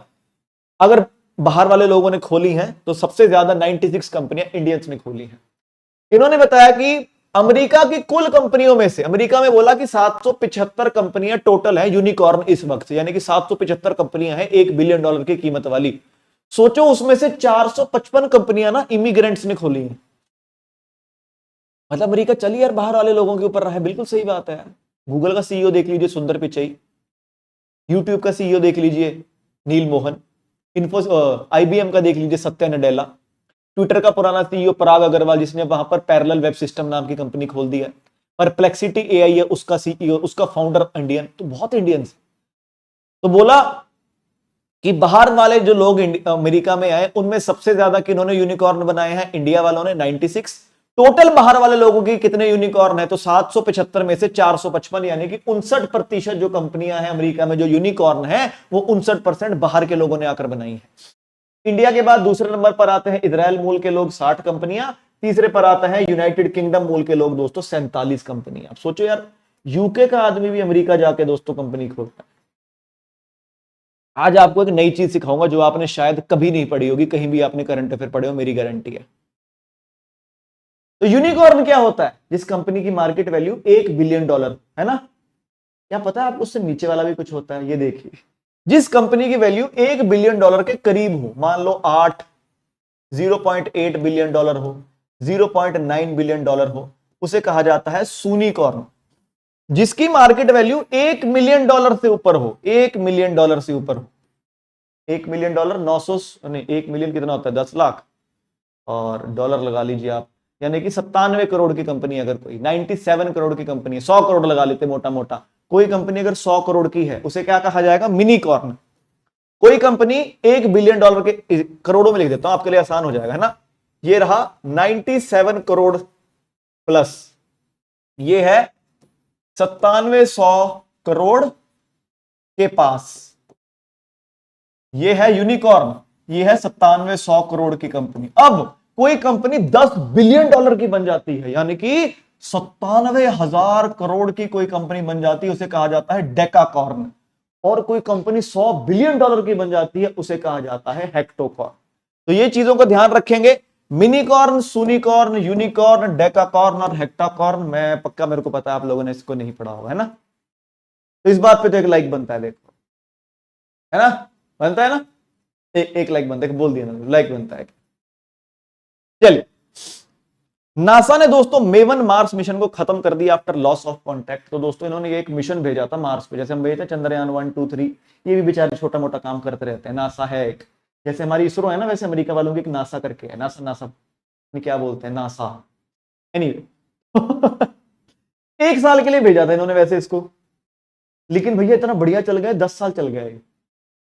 अगर बाहर वाले लोगों ने खोली हैं, तो सबसे ज्यादा 96 कंपनियां इंडियंस ने खोली हैं। इन्होंने बताया कि अमेरिका की कुल कंपनियों में से, अमेरिका में बोला कि 775 कंपनियां टोटल हैं यूनिकॉर्न इस वक्त, यानी कि 775 कंपनियां हैं $1 बिलियन की कीमत वाली। सोचो उसमें से 455 कंपनियां ना इमिग्रेंट्स ने खोली हैं। मतलब अमेरिका चलिए यार बाहर वाले लोगों के ऊपर रहा है, बिल्कुल सही बात है यार। गूगल का सीईओ देख लीजिए सुंदर पिचई, यूट्यूब का सीईओ देख लीजिए नील मोहन, IBM का देख लीजिए सत्या नडेला, ट्विटर का पुराना सीईओ पराग अग्रवाल जिसने वहां पर पैरेलल वेब सिस्टम नाम की कंपनी खोल दी है, परप्लेक्सिटी AI है उसका सीईओ, उसका फाउंडर इंडियन। तो बहुत इंडियंस। तो बोला कि बाहर वाले जो लोग अमेरिका में आए उनमें सबसे ज्यादा किन्होंने यूनिकॉर्न बनाए हैं, इंडिया वालों ने 96। टोटल बाहर वाले लोगों की कितने यूनिकॉर्न है, तो 775 में से 455, यानी कि 59% जो कंपनियां हैं अमेरिका में जो यूनिकॉर्न है, वो 59% बाहर के लोगों ने आकर बनाई है। इंडिया के बाद दूसरे नंबर पर आते हैं इजराइल मूल के लोग 60 कंपनियां, तीसरे पर आता है यूनाइटेड किंगडम मूल के लोग दोस्तों 47 कंपनियां। सोचो यार, यूके का आदमी भी अमेरिका जाके दोस्तों कंपनी खोलता है। आज आपको एक नई चीज सिखाऊंगा जो आपने शायद कभी नहीं पढ़ी होगी, कहीं भी आपने करंट अफेयर पढ़े हो, मेरी गारंटी है। तो यूनिकॉर्न क्या होता है? जिस कंपनी की मार्केट वैल्यू $1 बिलियन है ना। क्या पता है आपको उससे नीचे वाला भी कुछ होता है? ये देखिए, जिस कंपनी की वैल्यू $1 बिलियन के करीब हो, मान लो 0.8 बिलियन हो, 0.9 बिलियन हो, उसे कहा जाता है सूनिकॉर्न। जिसकी मार्केट वैल्यू $1 मिलियन से ऊपर हो, $1 मिलियन से ऊपर हो, $1 मिलियन 900 नहीं, 1 मिलियन कितना होता है? 10 लाख, और डॉलर लगा लीजिए आप, यानी कि 97 करोड़ की कंपनी अगर कोई 97 करोड़ की कंपनी है, 100 करोड़ लगा लेते मोटा मोटा, कोई कंपनी अगर 100 करोड़ की है उसे क्या कहा जाएगा? Mini corn. कोई कंपनी $1 बिलियन के, करोड़ों में लिख देता हूं आपके लिए आसान हो जाएगा, है ना। ये रहा 97 करोड़ प्लस, ये है 9700 करोड़ के पास, ये है यूनिकॉर्न, ये है 9700 करोड़ की कंपनी। अब कोई कंपनी $10 बिलियन की बन जाती है, यानी कि 97,000 करोड़ की कोई कंपनी बन जाती है, उसे कहा जाता है डेकाकॉर्न। और कोई कंपनी $100 बिलियन की बन जाती है, उसे कहा जाता है हेक्टोकॉर्न। तो ये चीजों को ध्यान रखेंगे, मिनीकॉर्न, सूनिकॉर्न, यूनिकॉर्न, डेकाकॉर्न और हेक्टाकॉर्न। मैं पक्का, मेरे को पता है आप लोगों ने इसको नहीं पढ़ा होगा, है ना। तो इस बात पे तो एक लाइक बनता है, देखो, है ना, बनता है ना, एक लाइक बनता है, बोल दिया ना, लाइक बनता है। चलिए, नासा ने दोस्तों मेवन मार्स मिशन को खत्म कर दिया आफ्टर लॉस ऑफ कॉन्टैक्ट। तो दोस्तों इन्होंने एक मिशन भेजा था मार्स पे, जैसे हम भेजते हैं चंद्रयान 1 2 3, ये भी बेचारे छोटा मोटा काम करते रहते हैं। नासा है एक, जैसे हमारी इसरो है ना, वैसे अमेरिका वालों की एक नासा करके है, नासा, नासा क्या बोलते हैं, नासा, एनीवे। एक साल के लिए भेजा था इन्होंने वैसे इसको, लेकिन भैया इतना बढ़िया चल गया, 10 साल चल गए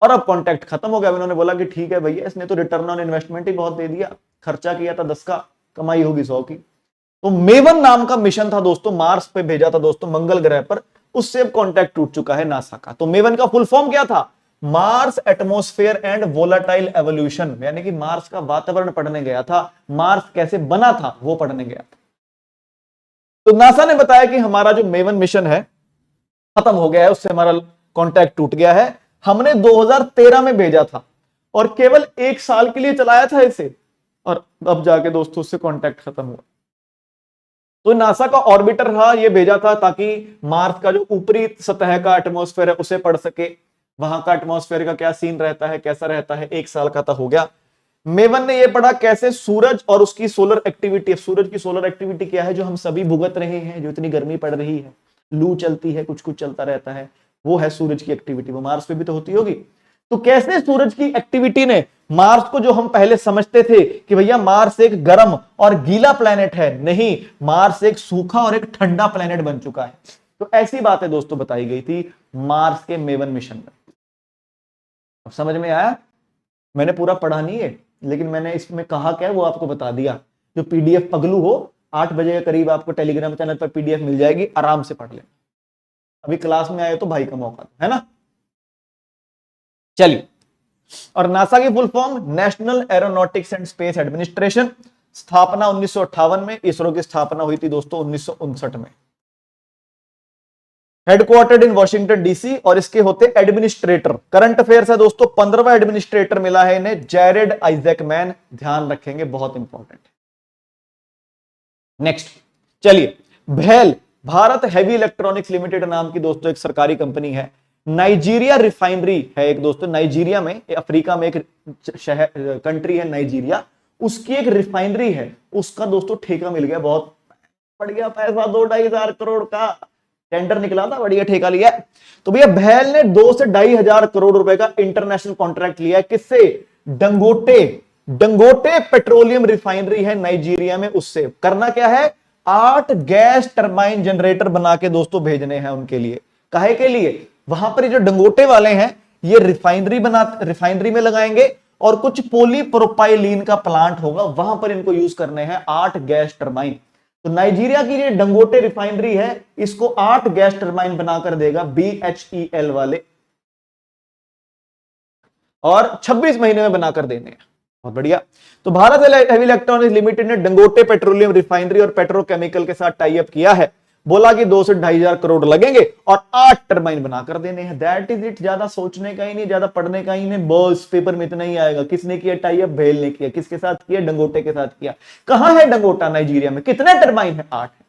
और अब कॉन्टैक्ट खत्म हो गया। इन्होंने बोला कि ठीक है भैया, इसने तो रिटर्न ऑन इन्वेस्टमेंट ही बहुत दे दिया, खर्चा किया था 10 का, कमाई होगी 100 की। तो मेवन नाम का मिशन था दोस्तों, मार्स पे भेजा था दोस्तों, मंगल ग्रह पर। उससे अब कॉन्टैक्ट टूट चुका है नासा का। तो मेवन का फुल फॉर्म क्या था? Mars atmosphere and volatile evolution, यानी कि मार्स का वातावरण पढ़ने गया था, मार्स कैसे बना था वो पढ़ने गया था। तो नासा ने बताया कि हमारा जो मेवन मिशन है खत्म हो गया है, उससे हमारा कॉन्टैक्ट टूट गया है। हमने 2013 में भेजा था और केवल 1 साल के लिए चलाया था इसे, और अब जाके दोस्तों उससे कॉन्टैक्ट खत्म हुआ। तो नासा का ऑर्बिटर था, ये भेजा था ताकि मार्स का जो ऊपरी सतह का एटमॉस्फेयर है उसे पढ़ सके, वहां का एटमॉस्फेयर का क्या सीन रहता है, कैसा रहता है। 1 साल का था, हो गया। मेवन ने यह पढ़ा कैसे सूरज और उसकी सोलर एक्टिविटी, सूरज की सोलर एक्टिविटी क्या है जो हम सभी भुगत रहे हैं, जो इतनी गर्मी पड़ रही है, लू चलती है, कुछ कुछ चलता रहता है, वो है सूरज की एक्टिविटी। वो मार्स पे भी तो होती होगी। तो कैसे सूरज की एक्टिविटी ने मार्स को, जो हम पहले समझते थे कि भैया मार्स एक गर्म और गीला प्लेनेट है, नहीं, मार्स एक सूखा और एक ठंडा प्लेनेट बन चुका है। तो ऐसी बातें दोस्तों बताई गई थी मार्स के मेवन मिशन में। अब समझ में आया? मैंने पूरा पढ़ा नहीं है, लेकिन मैंने इसमें कहा क्या है वो आपको बता दिया। जो पीडीएफ पगलू हो, 8 बजे के करीब आपको टेलीग्राम चैनल पर पीडीएफ मिल जाएगी, आराम से पढ़ लेना। अभी क्लास में आए तो भाई का मौका है ना। चलिए, और नासा की full form national aeronautics and space administration, स्थापना 1958 में। इसरो की स्थापना हुई थी दोस्तों 1959 में। हेडक्वार्टर्ड इन वॉशिंगटन डीसी, और इसके होते एडमिनिस्ट्रेटर। करंट अफेयर्स है दोस्तों, 15वां एडमिनिस्ट्रेटर मिला है इन्हें, जैरेड आइजैक मैन। ध्यान रखेंगे, बहुत इंपॉर्टेंट है। नेक्स्ट, चलिए, भेल, भारत हैवी इलेक्ट्रॉनिक्स लिमिटेड नाम की दोस्तों एक सरकारी कंपनी है। नाइजीरिया रिफाइनरी है एक दोस्तों, नाइजीरिया में, अफ्रीका में एक शहर कंट्री है नाइजीरिया, उसकी एक रिफाइनरी है, उसका दोस्तों ठेका मिल गया। बहुत बढ़िया पैसा, 2-2.5 करोड़ का टेंडर निकला था, बढ़िया ठेका लिया। तो भैया भेल ने 2 से 2.5 करोड़ रुपए का इंटरनेशनल कॉन्ट्रैक्ट लिया है। किससे? डंगोटे, डंगोटे पेट्रोलियम रिफाइनरी है नाइजीरिया में, उससे। करना क्या है? 8 गैस टरबाइन जनरेटर बना के दोस्तों भेजने हैं उनके लिए। काहे के लिए? वहां पर जो डंगोटे वाले हैं ये रिफाइनरी में लगाएंगे, और कुछ पॉलीप्रोपाइलीन का प्लांट होगा, वहां पर इनको यूज करने हैं 8 गैस टरबाइन। तो नाइजीरिया की ये डंगोटे रिफाइनरी है, इसको 8 गैस टरबाइन बनाकर देगा BHEL वाले, और 26 महीने में बनाकर देने हैं। बहुत बढ़िया। तो भारत हेवी इलेक्ट्रॉनिक्स लिमिटेड ने डंगोटे पेट्रोलियम रिफाइनरी और पेट्रोकेमिकल के साथ टाई अप किया है। बोला कि 2 से 2.5 करोड़ लगेंगे और 8 टरबाइन बनाकर देने हैं। That is it. ज्यादा सोचने का ही नहीं, ज्यादा पढ़ने का ही नहीं, बस पेपर में इतना ही आएगा। किसने किया टाई अप? भेल ने किया। किसके साथ किया? डंगोटे के साथ किया। कहां है डंगोटा? नाइजीरिया में। कितने टरबाइन है? 8 है।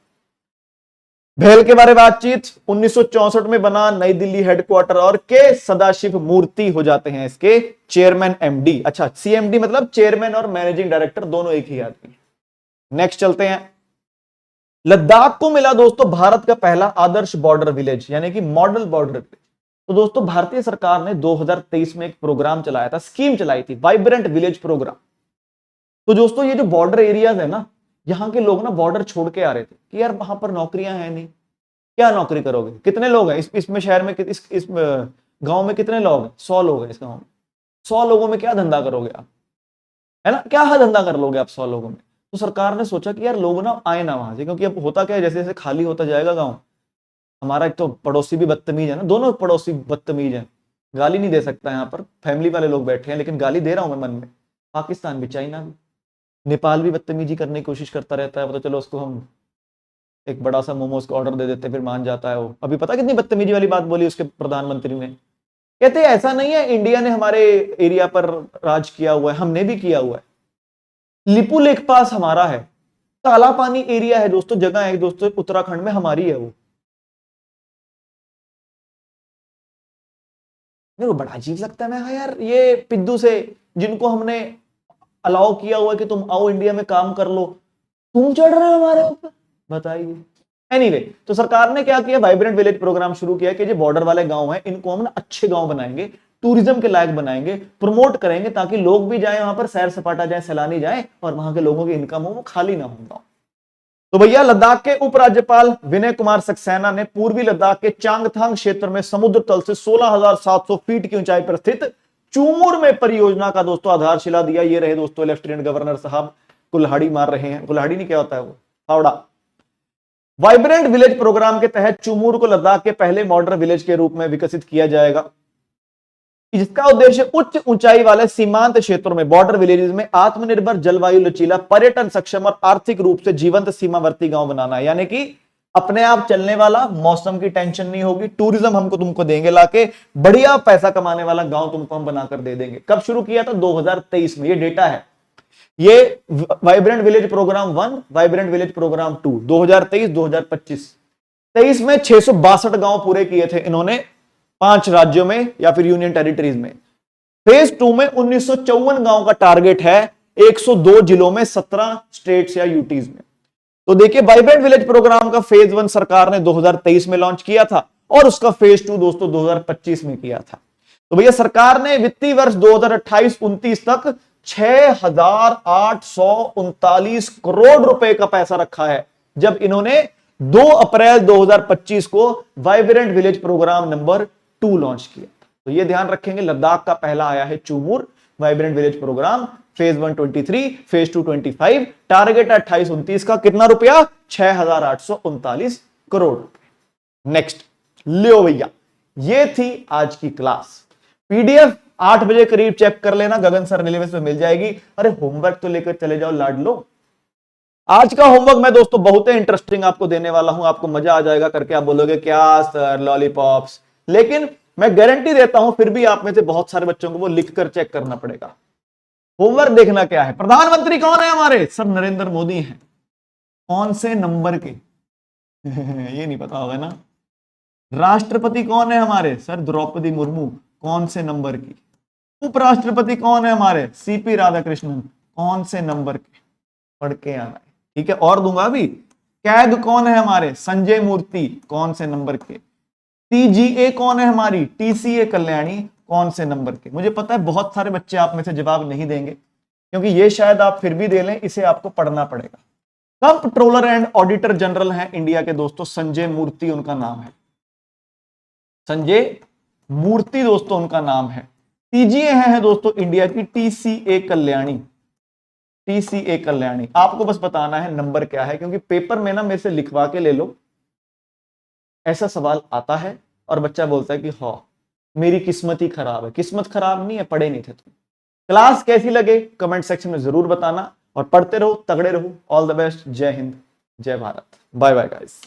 भेल के बारे में बातचीत 1964 में बना, नई दिल्ली हेडक्वार्टर, और के सदाशिव मूर्ति हो जाते हैं इसके चेयरमैन MD। अच्छा, CMD मतलब चेयरमैन और मैनेजिंग डायरेक्टर दोनों एक ही आदमी। नेक्स्ट चलते हैं। लद्दाख को मिला दोस्तों भारत का पहला आदर्श बॉर्डर विलेज, यानी कि मॉडल बॉर्डर विलेज। तो दोस्तों भारतीय सरकार ने 2023 में एक प्रोग्राम चलाया था, स्कीम चलाई थी, वाइब्रेंट विलेज प्रोग्राम। तो दोस्तों ये जो बॉर्डर एरियाज है ना, यहां के लोग ना बॉर्डर छोड़ के आ रहे थे कि यार वहां पर नौकरियां हैं नहीं, क्या नौकरी करोगे? कितने लोग हैं इसमें शहर में, इस गांव में कितने लोग हैं? 100 लोग हैं इस गांव में। 100 लोगों में क्या धंधा करोगे आप? है ना, क्या धंधा कर लोगे आप 100 लोगों में? तो सरकार ने सोचा कि यार लोग ना आए ना वहां से, क्योंकि अब होता क्या है, जैसे जैसे खाली होता जाएगा गांव, हमारा एक तो पड़ोसी भी बदतमीज है ना, दोनों पड़ोसी बदतमीज हैं। गाली नहीं दे सकता यहाँ पर, फैमिली वाले लोग बैठे हैं, लेकिन गाली दे रहा हूं मैं मन में। पाकिस्तान भी, चाइना भी, नेपाल भी बदतमीजी करने की कोशिश करता रहता है। तो चलो उसको हम एक बड़ा सा मोमोज का ऑर्डर दे देते, फिर मान जाता है वो। अभी पता कितनी बदतमीजी वाली बात बोली उसके प्रधानमंत्री ने। कहते ऐसा नहीं है इंडिया ने हमारे एरिया पर राज किया हुआ है, हमने भी किया हुआ है। लिपू लेक पास हमारा है, काला पानी एरिया है दोस्तों, जगह है दोस्तों उत्तराखंड में, हमारी है वो। मेरे को बड़ा अजीब लगता है। मैं यार ये पिद्दू से, जिनको हमने अलाउ किया हुआ है कि तुम आओ इंडिया में काम कर लो, तुम चढ़ रहे हो हमारे ऊपर, बताइए। एनीवे, तो सरकार ने क्या किया? वाइब्रेंट विलेज प्रोग्राम शुरू किया कि जो बॉर्डर वाले गांव हैं इनको हम ना अच्छे गांव बनाएंगे, टूरिज्म के लायक बनाएंगे, प्रमोट करेंगे, ताकि लोग भी जाए वहां पर, सैर सपाटा जाए, सैलानी जाए, और वहां के लोगों की इनकम हो, वो खाली ना हो। तो भैया लद्दाख के उपराज्यपाल विनय कुमार सक्सेना ने पूर्वी लद्दाख के चांगथांग क्षेत्र में समुद्र तल से 16,700 फीट की ऊंचाई पर स्थित चूमुर में परियोजना का दोस्तों आधारशिला दिया। ये रहे दोस्तों लेफ्टिनेंट गवर्नर साहब, कुल्हाड़ी मार रहे हैं। कुल्हाड़ी नहीं, क्या होता है वो? फावड़ा। वाइब्रेंट विलेज प्रोग्राम के तहत चुमूर को लद्दाख के पहले मॉडर्न विलेज के रूप में विकसित किया जाएगा, जिसका उद्देश्य उच्च ऊंचाई वाले सीमांत क्षेत्रों में, बॉर्डर विलेजेस में आत्मनिर्भर, जलवायु लचीला, पर्यटन सक्षम और आर्थिक रूप से जीवंत सीमावर्ती गांव बनाना है। यानी कि अपने आप चलने वाला, मौसम की टेंशन नहीं होगी, टूरिज्म हमको तुमको देंगे लाके, बढ़िया पैसा कमाने वाला गांव तुमको हम बनाकर दे देंगे। कब शुरू किया था? 2023 में। ये डेटा है, ये vibrant village programme 1, vibrant village programme 2, 2023-2025। 23 में 662 गांव पूरे किए थे इन्होंने 5 राज्यों में या फिर यूनियन टेरिटरीज में। फेज 2 में 1954 गांव का टारगेट है, 102 जिलों में, 17 स्टेट्स या यूटीज में। तो देखिए, वाइब्रेंट विलेज प्रोग्राम का फेज 1 सरकार ने 2023 में लॉन्च किया था और उसका फेज 2 दोस्तों 2025 में किया था। तो भैया सरकार ने वित्तीय वर्ष 2028-29 तक 6,839 करोड़ रुपए का पैसा रखा है, जब इन्होंने 2 अप्रैल 2025 को vibrant village programme number 2 launch किया। तो ये ध्यान रखेंगे, लद्दाख का पहला आया है Chumur vibrant village programme, phase 1 23, phase 2 25, target 28-29 का, कितना रुपया? 6,839 करोड़ रुपए। नेक्स्ट लियो भैया, ये थी आज की क्लास। पीडीएफ 8 बजे करीब चेक कर लेना, गगन सर रिलीवेंस में मिल जाएगी। अरे होमवर्क तो लेकर चले जाओ लाडलो। आज का होमवर्क मैं दोस्तों बहुत ही इंटरेस्टिंग आपको देने वाला हूं, आपको मजा आ जाएगा करके। आप बोलोगे क्या सर लॉलीपॉप्स, लेकिन मैं गारंटी देता हूं फिर भी आप में से बहुत सारे बच्चों को वो लिखकर चेक करना पड़ेगा। होमवर्क देखना क्या है? प्रधानमंत्री कौन है हमारे? सर नरेंद्र मोदी हैं। कौन से नंबर के? ये नहीं पता होगा ना। राष्ट्रपति कौन है हमारे? सर द्रौपदी मुर्मू। कौन से नंबर की? उपराष्ट्रपति कौन है हमारे? सीपी राधाकृष्णन। कौन से नंबर के? पढ़ के आना है, ठीक है। और दूंगा अभी। कैग कौन है हमारे? संजय मूर्ति। कौन से नंबर के? टीजीए कौन है हमारी? टीसीए कल्याणी। कौन से नंबर के? मुझे पता है बहुत सारे बच्चे आप में से जवाब नहीं देंगे, क्योंकि ये शायद आप फिर भी दे लें, इसे आपको पढ़ना पड़ेगा। कंप्ट्रोलर एंड ऑडिटर जनरल हैं इंडिया के दोस्तों, संजय मूर्ति उनका नाम है। संजय मूर्ति दोस्तों उनका नाम है। टीजीए है दोस्तों इंडिया की टीसीए कल्याणी। टीसीए कल्याणी। आपको बस बताना है नंबर क्या है, क्योंकि पेपर में ना मेरे से लिखवा के ले लो, ऐसा सवाल आता है और बच्चा बोलता है कि हाँ मेरी किस्मत ही खराब है। किस्मत खराब नहीं है, पढ़े नहीं थे तुम। क्लास कैसी लगे कमेंट सेक्शन में जरूर बताना, और पढ़ते रहो, तगड़े रहो। All the best. जय हिंद, जय भारत। Bye bye guys.